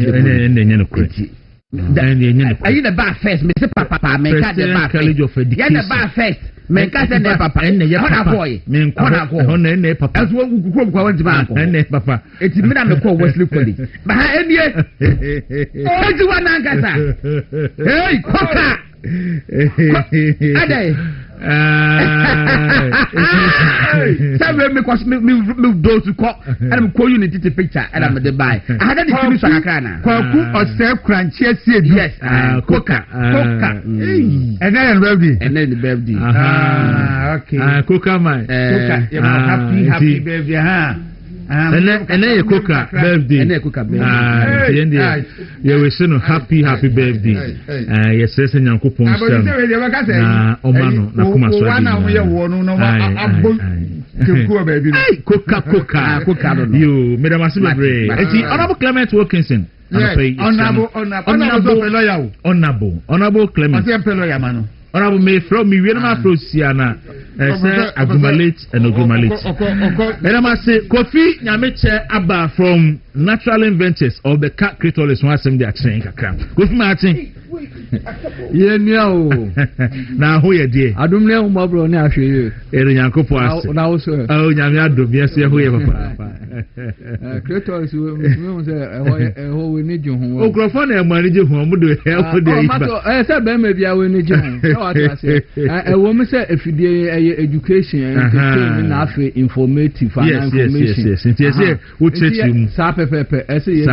C: you the bar first? Me say papa me ka the bar
A: College of Education.
C: Yeah the bar first. Me ka the papa. Ona boy. Ona ne papa. As wo ku kwa wanti ba ko.
A: Ne papa.
C: Eti me na me call Wesley College. Ba ha enie. O ji wa na nkasa. Hey, koka. Ade. Sabe me cause me do to call and me call you in the picture and I'm the buy. I had the finish akana.
B: Kwaku osef crunchy see
C: yes. Coca.
B: And then the birthday.
C: Okay.
A: Coca man.
B: Coca. Happy birthday
A: and then Coca birthday.
C: And then Coca birthday.
A: You wish no happy birthday. Yes, yes, and Yankopon. Na omano na kuma so.
B: Wana we wonu no abo kuku baby.
A: Coca. You made a massive break. Eti Honorable Clement Wilkinson.
B: Honorable
A: Clement. Honorable me from me we na Afrosiana. Say accumulate and accumulate. And I say Kofi Nyameche Abba from Natural Inventors of the Cat Creators one sem dey action kakra. Kofi Martin.
F: Ye nia o.
A: Na ho ye dey.
F: Adum le ho bro na ahwe ye.
A: Ere Nyankopon ase.
F: Na wo so.
A: Oh Nyame adom ye se ho ye papa.
F: Creators we say ho we ni je ho.
A: Ogrofo na emani je ho mo do he ho dey.
F: Mato say be ma bia we ni je ho. Na wa ta say. Wo me say efidie education and after informative and information.
A: Yes. Wo church
F: sa pepepe ese ye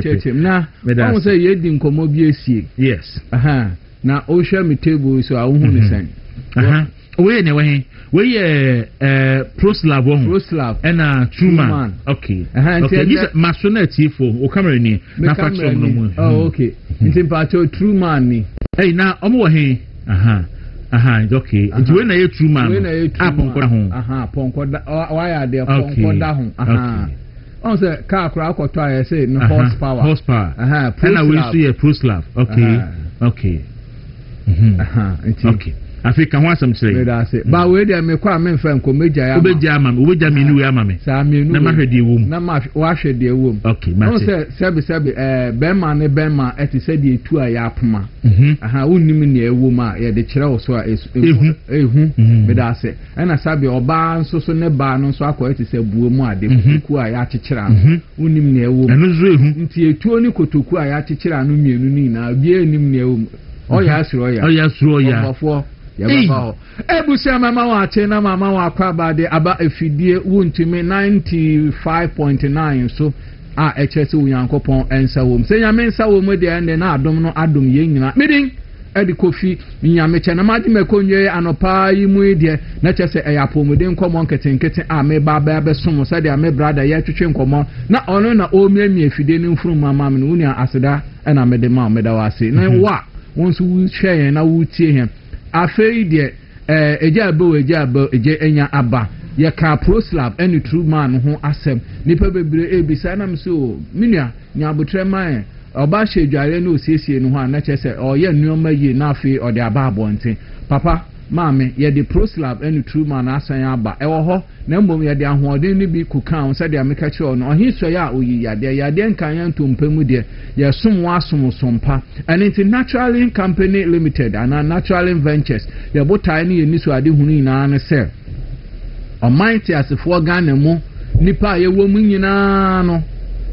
F: church na I say ye di nkomo bi esie.
A: Yes.
F: Na o share me table so I hu ne san.
A: We ne we Proslav and Truman. Okay. Okay. This masoneti for o camera ni na faction no mo.
F: Oh okay. Ntim pa Truman ni.
A: Hey na omo he. Okay. Nti we na ye Truman. Ponkoda ho.
F: Ponkoda why there ponkoda ho. On say car kra akoto I say no horsepower.
A: And we see a Proslav. Okay. Okay.
F: Okay.
A: Africa ho asem kire
C: me da se ba we de me kwa me mfa nko meja ya
A: obeja ama obeja me ni we ama me
C: sa me nu
A: na ma hwede wom
C: na ma wa hwede wom
A: okay
C: no
A: mate
C: se bema ne bema eti se de etu a ya apoma aha wonnim ne ewom a ye de kire wo so a ehu me da se na sabe oba nso so ne ba no nso akọ eti se buo mu ade ku a ya kyekyera wonnim ne ewom
A: eno zo ehu
C: nti etuo ni kotoku a ya kyekyera no mienu ni na bia enim ne ewom oya asiro ya ofofo ya baba ebusia mama wa che na mama wa kwa bade aba efidie wuntimi 95.9 so a echese unyankopon ensa wom se nyame ensa wom de ende na adom no adom ye nyina midin edi kofi nyame che na madi mekonye anopa yi mu de na chese eyapomuden nkomo nketenkete a me baba be som so de me brother ya twetwe nkomo na ono na o miamia efidie ni mfuru mama me no unia aseda na me de ma me da wase na wa wonso wu hwe na wu tie he afei de eja enya aba ye ka proslab any true man ho asem nipa bebre ebisa na mso minia nya botre man oba hwedware na osiesie no ho a na chese o ye nneoma yi na afei o de aba abonten papa maame ye de proslab any true man asan aba ewo ho na mbom ye de ahoɔden ni bi kukan se de ameka kye no ohinso ya oyi yade nkan ya ntompemu de ye som wa sompa and international company limited and natural ventures ye botai ni ni so ade hunu ina na se omanti asefo Ghana mu nipa ye wo mu nyina no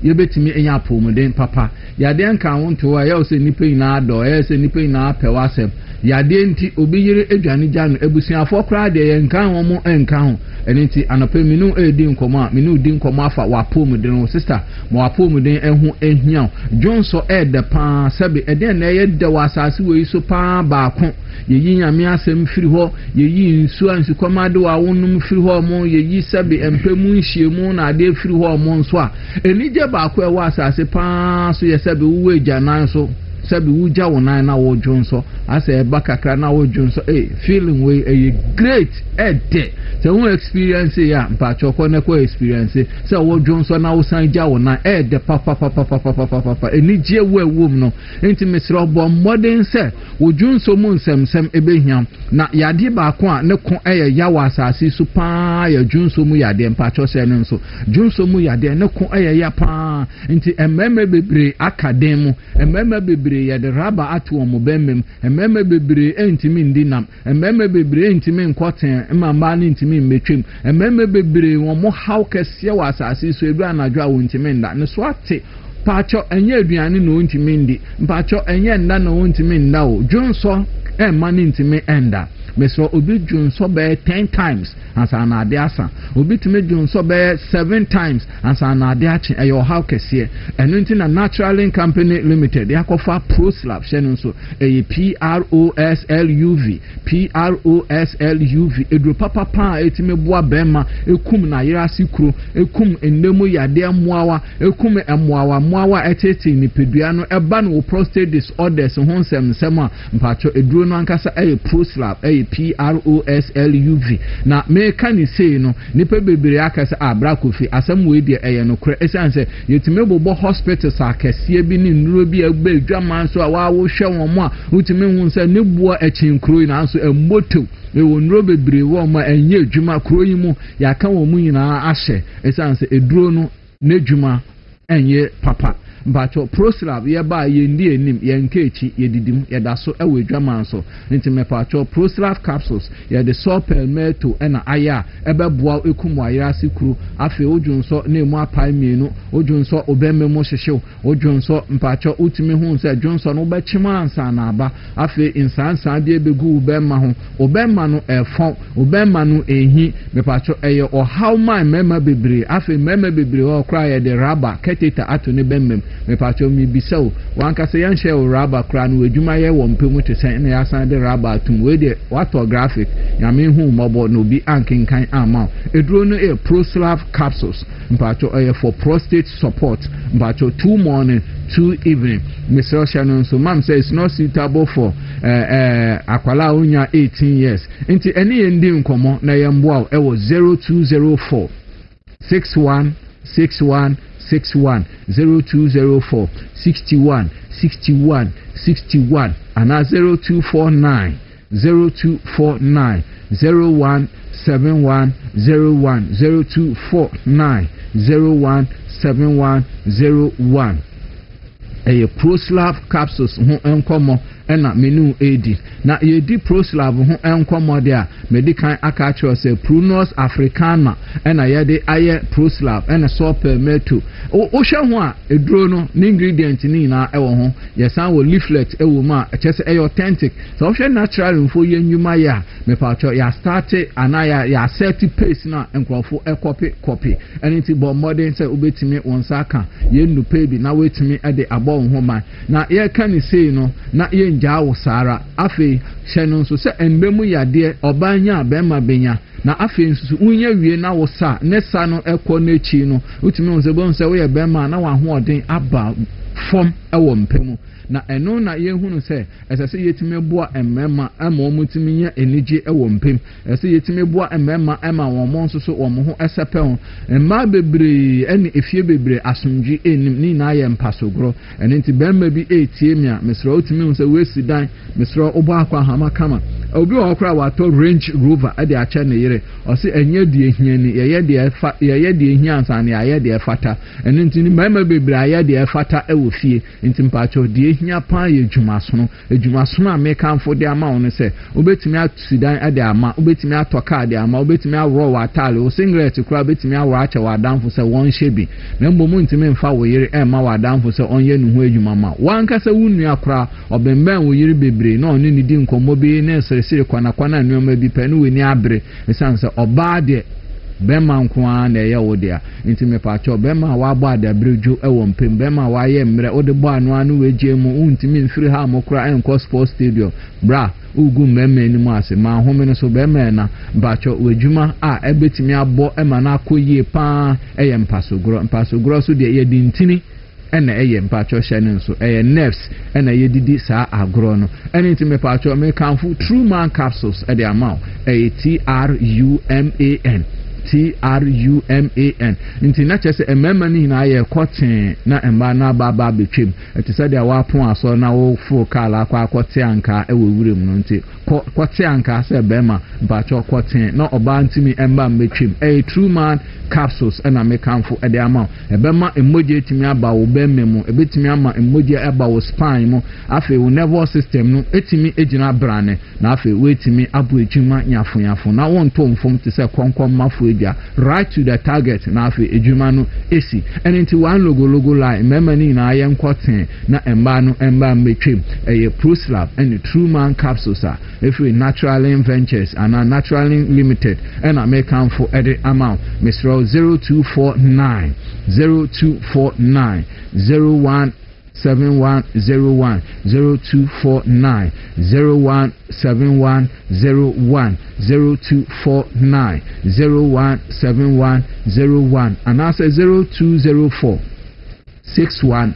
C: ye betimi enya apomuden papa yade nkan wonto a ye se nipa ina do ye se nipa ina pewasem yade nti obi yire edwane gya no ebusuafo kra de ye nkan ho mo enkan ho enti anope minu edi nkomo a minu di nkomo afa wapomuden no sister mo wapomuden ehu ehia jonso de pa sabe eden na ye de wasase we so pa baako yeyi nyame asem firi ho yeyi nsu ansu komade wa wonum firi ho mo yeyi sabe empemu nhyiemu na ade firi ho mo nso a enije baako e wasase pa so ye sabe wo egya nan so sabi wuja wonan na wo jonso asa e bakakra na wo jonso feeling we great ede so who experience ya mpa choko na ko experience so wo jonso na wo san ja wonan ede papa enije wewum no enti mesro bo modern se wo jonso mu nsem ebehiam na yade ba ko a ne ko ya wasase su pa ya jonso mu yade mpa cho se no nso jonso mu yade ne ko ya pa enti ememe bebre akadem ememe bebre ya de raba atu omo bemmem ememe bebre entimi ndinam ememe bebre entimi nkoten mama ni ntimi mbetwem ememe bebre wo mo how kese wa asase so edu anadwo a wontimi nda ne so ate pacho enye aduane no ntimi ndi pacho enye nda no ntimi nda o junso mani ntimi enda meso obi junso be 10 times asa na ade asa obi timi junso be 7 times asa na ade achi eyo how kese enu nti na natural company limited yakofa proslab shenu so PROSLUV edro papa etimi boa bema ekum na yira sikuro ekum enemu yade amuawa ekum emuawa etete ni pedua no eba no prostate disorders ho nsem a mpacho edro no ankasa proslab PROSLUV na meka ni sei no nipa bebere akasa abrakofi asem we de no kra esanse yetime bobo hospitals akese bi ni nuro bi agba adwaman so a wa wo hwe won mo a utime hu nse ne bua echinkro na so emoto ewo nuro bebere wo ma enye adwuma kro yi mu yaka wo mu nyina ahye esanse eduro no n'adwuma enye papa mbacho proslab ye ba ye ndi enim ye nkechi ye didim ye da so ewe dwaman so nti mepacho proslab capsules ye de sopel meto na aya ebe boa ekum ayira sikuru afi ojunso na emu apai mienu ojunso obemmemo hyehyew ojunso mpacho utimi hu se ojunso no bechima ansa na aba afi insansan de ebegu obemma ho obemma no efon obemma no ehi mepacho eye o how my mema bebre afi mema bebre o kra ye de raba keteta ato ne bemmem mepacho mi bisaw wanka se yan share raba kra no adwuma ye wo mpemu te sen na yasan de raba atum we de wato-graphic nyame hu mobo no bi ankenkan ama eduro no proslav capsules mpacho for prostate support mpacho 2 morning 2 evening Mr. Shannon so mam says it's not suitable for akwala unya 18 years nti eni endi nkomo na yemboa ewo 0204 61 0204 61 and 0249
A: 0249 017101 0249 017101 Proslav capsules ho enkomo na menu edi na yedi Proslav ho enkomo de a medical aka cho say Prunus africana na yede aye Proslav na Supermeto o hwe ho a eduro no ingredient ni na ewo ho yesan wo leaflet ewo ma chese authentic so hwe natural info ye nyuma ya me pa cho ya start anaya ya set pace na enkrofo copy anything but modern say obetimi wonsa aka ye nupe bi na wetimi e de abo nhoma na ye kan say no na ye nja wo sara afi hye no so se enbemu yade obanya abema benya na afi nsusu unye wie na wo sa ne sa no ekọ na echi no utimi won se bon se wo ye bema na wa ho odin aba fom ewo mpemu na eno na ye hunu se esese yetime boa emema ama omutimi nya enije ewo mpem esese yetime boa emema ama won mo nso so won ho esepe ho emma bebre ene efie bebre asomdwi enim ni na ye mpasogro ene nti bemma bi etie mi a mesro utimi nso wesi dan mesro obo akwa hama kama obi okra wato Range Rover ade acha ne yire o se enye die hia ni ye de hia ansa ne ye de fata ene nti ni bemma bebre aye de fata ewo fie nti mpacho die hia pa ye dwumasono a mekanfo de ama won se obetimi atusidan ade ama obetimi atoka ade ama obetimi awro wa tale o singlet kura obetimi awro acha wa danfo se won hyebi na mbomu ntimi mfa wo yire e ma wa danfo se onye nu ho adwuma ma wanka se wunu akura obemban wo yire bebre na oni ni di nkomo bi na seresere kwana nneoma bi pa no weni abre esanse oba de bema nkwa na ye wodia nti me pa cho bema wa gba da brejo ewo mpem bema wa ye mre ode gba anu weje mu untimi mfiri ha mokra enko sports stadium bra ugu mmemme ni mu ase ma home no so bema na bacho wejuma a ebetimi abo ema na akoyie pa eye mpasogro so de ye dintini ena eye mpacho hye nso eye nerves ena ye didi sa agro no eni ntime pacho me kanfu true man capsules e de amount eye TRUMAN nti na chese emema ni na ye cotton na emba na baba betwem eti se dia wa pon aso na wo fu kala kwa kote anka e wewure mu nti kote anka se bema mpacho cotton na oba ntimi emba betwem true man capsules na me kanfo e de ama ebema emoji etimi aba wo bemme mu ebetimi ama emoji aba wo spine mu afi wo nervous system no etimi ejina brane na afi wo etimi abu ejuma nyafo na won to mfom te se konkom mafo right to the target na afi ejuma no esi enti one logo line memma ni na aye nkoten na emba no emba metwem eye Proslav and true man capsules are if we naturally ventures and are naturally limited and I make count for edit amount Mr. 0249 0249 01 7101 0249 017101 0249 017101 and I say 0204 61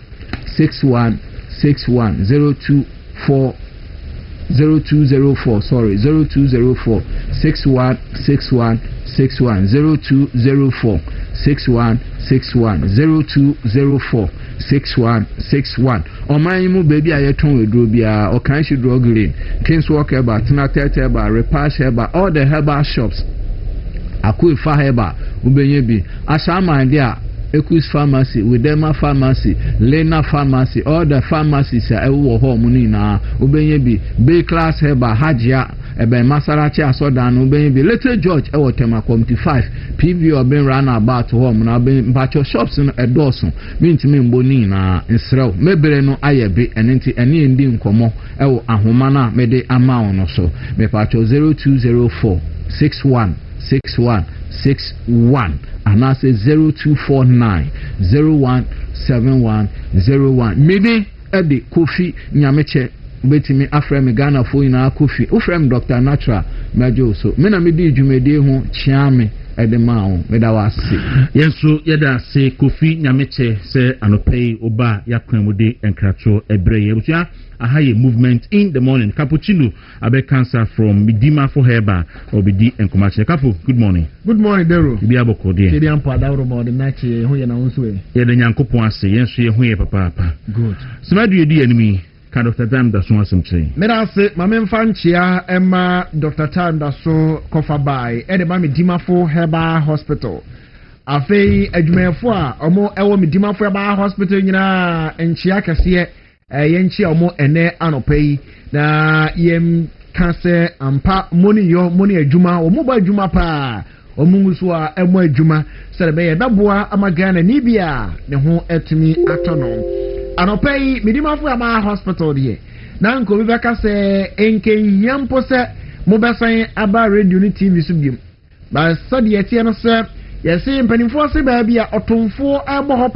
A: 61 61 0204 sorry 0204 61 61 61 0204 61 61 0204 6161 Omanyimu baby ayeton wedro bia o kan shi drug lane Kingswalk Herbal Tinatete Herbal Repash Herbal all the herbal shops Akuifa Herbal ubenye bi asama dia Equus Pharmacy, Widema Pharmacy, Lena Pharmacy, all the pharmacies are ewo ho muni na ubenye bi B class Herbal Hajia ebe Masarachi asodan ubenye bi Little George ewo tema 25 PV oben run about home na ben bacho shops no edoso mintimi mboni na nsrew mebere no ayebe enenti ene ndi nkomo ewo ahoma na mede ama no so me pacho 0204 61 61 61 and I say 0249 017101 mini edi kofi nyameche betimi afrem Ghana fo ina kofi ofrem Dr. Natural mejo so me na me di dwumede ho chiame edemao medawase yenso yeda se kofi nyameche se anopei oba yakwamude enkrato ebreye butia ahaye movement in the morning cappuccino abe cancer from Midima for Herba obidi enkomache kapo good morning
G: Dawuro
A: bi aboko de
G: kedi ampa Dawuro mo de nachi ho ye na wonso e
A: ye de nyankopon ase yenso ye ho ye papa
G: good
A: smadu ye di enimi ka Dr. Time da so asem kyerɛ.
G: Meda se mame mfa nkyia ɛma Dr. Time da so kofa bai ɛde ma me Dimafo Herbal Hospital. Afei adwumayɛfo a ɔmo ɛwɔ me Dimafo Herbal Hospital nyinaa nkyia kɛseɛ yɛnkyia ɔmo ɛnɛ anɔpa yi na yɛm ka sɛ ampa moni adwuma ɔmo ba adwuma paa ɔmo nso a ɛmo adwuma sɛ bɛyɛ bɛboa ama Ghana ni bia ne ho atumi atɔ no anɔpa yi me Dimafo Herbal Hospital deɛ na nko bi bɛka sɛ enkenhia mpo sɛ mo bɛsan aba radio ne TV so biem ba sɛdeɛ tie no sɛ yɛse mpanimfoɔ se baabi a ɔtomfoɔ ɛbɔ hɔ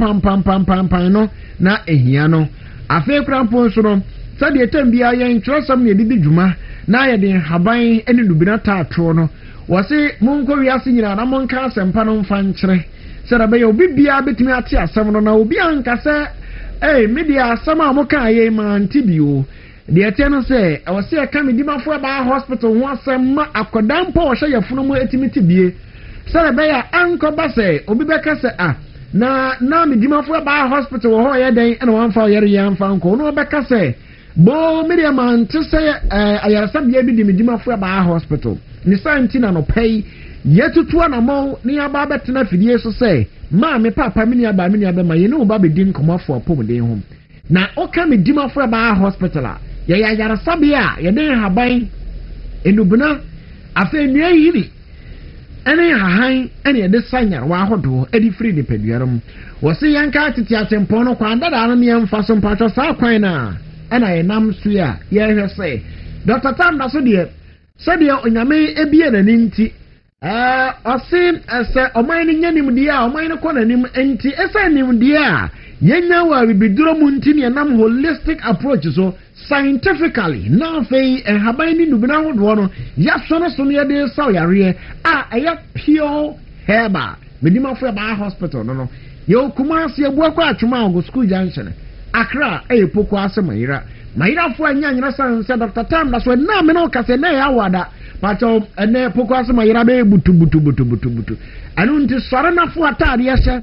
G: pampam no na ehia no afei krampo nso no sɛdeɛ tam bia yɛn twerɛsɛm ne yɛde dwuma na yɛde haban ne lubina taatoo no wɔse monkɔ wiase nyinaa na monka asɛmpa no mfa nkyerɛ sɛ bɛyɛ obi bia betumi ate asɛm no na obi anka sɛ me deɛ asɛm a moka yɛ ma nte bio deɛ ɛte no sɛ ɛwɔ sɛ ɛka me Dimafo Herbal Hospital ho asɛm ma akɔda mpo wɔhyɛ yɛfono mu atumi te bie sɛ bɛyɛ ankɔba sɛ obi bɛka sɛ na me Dimafo Herbal Hospital wɔ hɔ yɛ den ɛna wɔmfa ɔyɛre yɛ mfa nkɔ no bɛka sɛ bo me deɛ ma nte sɛ ayaresabea bi de me Dimafo Herbal Hospital ne santi na no pɛi yɛtutu anamɔ ne yɛaba bɛtena fidie so sɛ maa me papa me nua ba me nua bɛma yɛne wo ba bɛdi nkɔmmɔfo apɔmuden ho na ɔka me Dimafo Herbal Hospital a yɛyɛ ayaresabea a yɛde haban enubena afei nnua yiri ɛne hahan ɛne yɛde sa nyarewa ahodoɔ ɛde firi nipadua mu wɔse yɛnka tete atempɔn no kwan dadaa no ne yɛmfa so mpatwɔ saa kwan no a ɛna yɛnam so a yɛhwɛ sɛ Dr. Time da so deɛ sɛdeɛ onyame ebie n'ani nti ɔse sɛ ɔman no nya nimdeɛ a ɔman no kɔ n'anim nti ɛsɛ nimdeɛ a yɛnya wɔ abibiduro mu nti ne yɛnam holistic approach so scientifically na afei haban ne nubina ahodoɔ no yɛasɔ no so no yɛde saw yareɛ a ɛyɛ pure herbal me Dimafo Herbal Hospital no yɛwɔ Kumasi abua kɔ atwoma a school junction Accra ɛyɛ poko ase mayirafoɔ anya nyina san sɛ Dr. Time da so na me no kase na yɛ awada pato ɛnɛ poko ase mayira bɛ butu anu nti sɔre nafo ataadeɛ hyɛ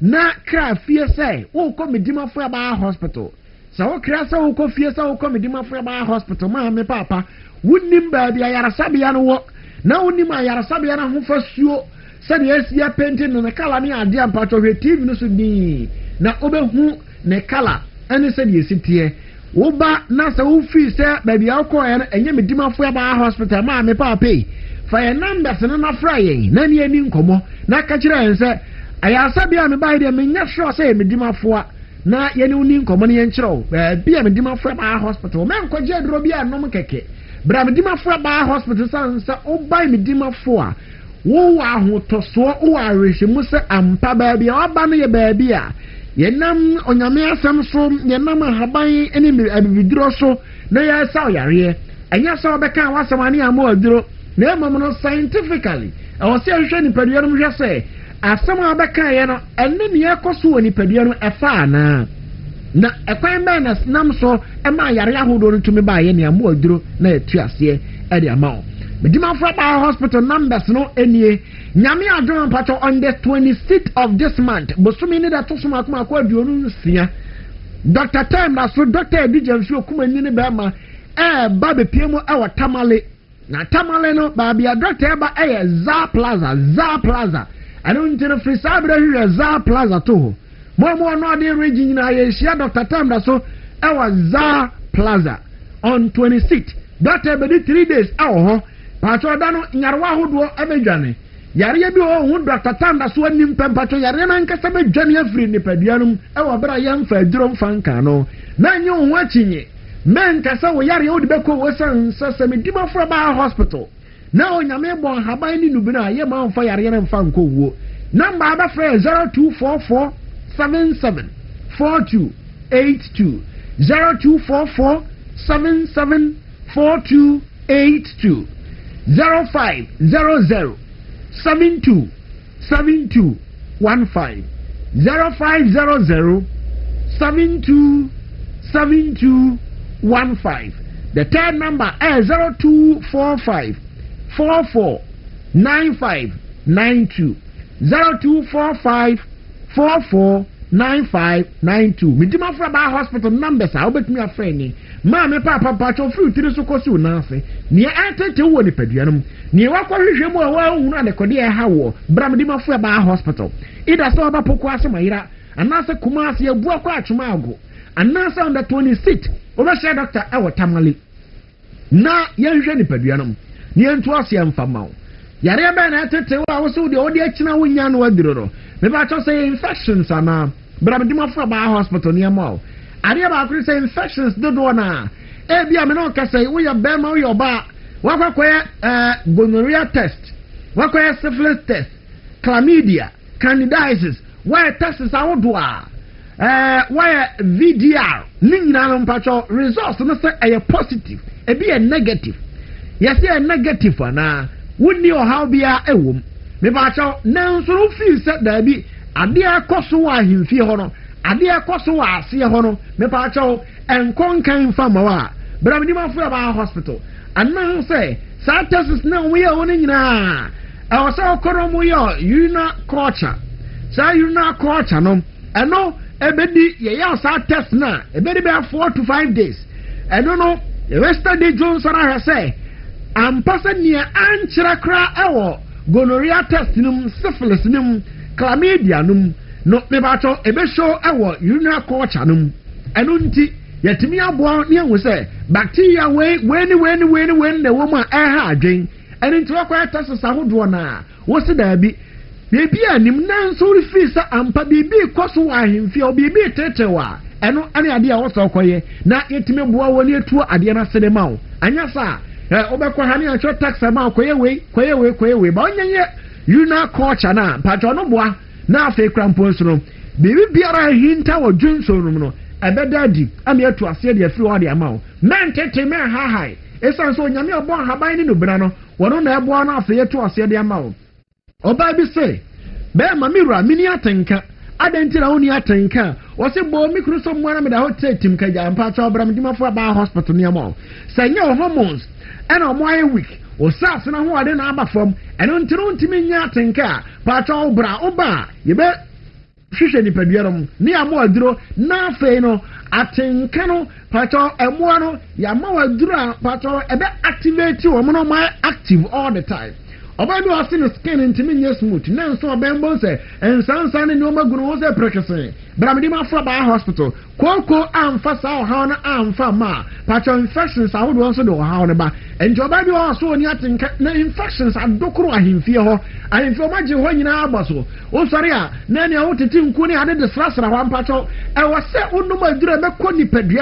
G: na kra fie sɛ wo kɔ me Dimafo Herbal Hospital sɛ wo kra sɛ wo kɔ fie sɛ wo kɔ me Dimafo Herbal Hospital ma me papa wonnim baabi ayaresabea no wɔ na wonnim ayaresabea no ho fa suo sɛdeɛ asia penti no ne kala ne adeɛ mpatɔ hwɛ TV no so din na wobɛhu ne kala ɛne sɛdeɛ sitie woba na sɛ wofi sɛ baabi a wokɔɛ no ɛnyɛ me Dimafo Herbal Hospital ma me papa yi fa yɛ numbers no na fra yɛn na ne ani nkɔmmɔ na ka kyerɛ yɛn sɛ ayaresabea a mebae deɛ menyɛ sure sɛ yɛ me Dimafo a na yɛne wo ni nkɔmmɔ no yɛnkyerɛw baabi a me Dimafo Herbal Hospital mɛnkɔgye aduro bi a nom kɛkɛ bra me Dimafo Herbal Hospital san sɛ wobae me Dimafo a wowɔ ahotɔsoɔ wowɔ awerɛhyɛmu sɛ ampa baabi a waba no yɛ baabi a yɛnam onyame asɛm so yɛnam ahaban ne abibiduro so na yɛsaw yareɛ ɛnyɛ sɛ wobɛka a wasɛm ane ama aduro na mmom no scientifically ɛwɔ sɛ ɛhwehwɛ nipadua no hwɛ sɛ asɛm a wobɛkaeɛ no ɛne ne yɛkɔ so wɔ nipadua no ɛfa anaa na ɛkwan bɛɛ na nam so ɛma yare ahodoɔ no tumi baayɛ ne ama aduro na yɛtu aseɛ ɛde ama wo me Dimafo Herbal Hospital numbers no enie nyame adom pato on the 26th of this month bosumi ne da to so makoma akwa aduonu nsia Dr. Time na so Dr. Edijam so kuma ni ne ba ma ba be pie mu e Tamale na Tamale no ba bia Dr. Eba Za Plaza anu ntino free sabra hwe Za Plaza to mo no ade region na ye hia Dr. Time na so e Za Plaza on 26th Dr. Eba di 3 days ho pato da no nyarwa hodo abedwane yare bi ho Dr. Time da so anim pempato yare na nkasa bedwane afiri nipaduanum e wo bra yamfa aduro mfa nka no na nye ho achinye men kasa wo yare wo de beko wo san sase me Dimafo Herbal Hospital na onyame bon haban ni nubina ye ma mfa yare na mfa nko wo number aba frɛ 0244 77 4282 0244 77 4282 0500 72 72 15 0500 72 72 15. The third number is 0245 44 95 92 0245 44 9592 medimafo aba hospital numbers a obetumi afrɛ ni ma me papa pacho free tiri so kosi na afi ne atete wo ni paduanum ne wakɔ hwehwɛ mu a wa hunu adekode e ha wo bra medimafo aba hospital ida so aba poko asemayira anase kumase ebu akɔ atwoma ago anase on the 26th obɛhyɛ doctor ɛwɔ tamale na yɛhwɛ ni paduanum ne nto ase mfamaw yare aba na atete wo a wo so de odi akina wo nya no aduro no me ba cho say infections ana bra medimafo aba hospital ne amaw ade ba akuri say infections dodo na e bia me no ka say wo ya be ma wo yo ba wakwakoye gonorrhea test wakwakoye syphilis test chlamydia candidiasis why tests awodo a why VDR ni nyina no mpacho results no say a positive e be a negative yes a negative ana wonni o how bia ewom me mpacho na nso ro feel say da bi ade akoso wa ahemfie ho no ade akoso wa ase ho no me mpacho enkonkan fama wa bra medimafo aba hospital annan say sa tests na we ya woni nyina awo sa okoro mu yo urina culture sa urina culture no eno ebedi ye ya sa test na ebedi be 4 to 5 days eno no yesterday Johnson ha say ampasa nia ankyira kra ewo gonorrhea test num syphilis num chlamydia num no me ba cho ebe show ewo urina culture num eno nti yetimi abo ne enwo say bacteria we na wo ma ha adwen eni nti wakwa test sahodo na wo se da bi bebi anim na nso refi sa ampa bibi koso wa ahemfie o bibi tetewa eno ane ade a wo so koye na yetimi boa woni etuo ade na sede ma wo anya sa obekwa ha ne acho tax ma koye we ba onyenye yuna culture na pacho no boa na afi krampo nso no bibi biara hinta wo dwunso no ebedadi ami etu ase de afi wo de ama wo men tete men ha hai esan so nyame obo haban ni no bra no wono na ebo na afi etu ase de ama wo oba bi se be ma mirura mini atenka adentira woni atenka wo se bo mikru so mo na me da hotel tim ka ja mpa cha obra medimafo aba hospital ne ama sanya hormones ena mo aye week o sas na ho ade na aba fam eno ntiro ntimi nya atenka pa cha obra oba ye be hwehwe ni paduarom ne amo aduro na afei no atenka no pa cha emo no ya ma waduro pa cha ebe activate wo mo no active all the time oba bi wasi no skin ntimi nye smooth na nso obembo se ensansa ne no magunu wo se prekese bra medimafo ba hospital koko amfa sa ha na amfa ma patcho infections awodo nso do ha ne ba enti oba bi wo so oni atenka na infections adokoro ahemfie ho ahemfie o magye ho nyina abaso o sori a na ne o teti nku ne ade de srasra ho ampacho e wo se onum adura be kɔ nipadua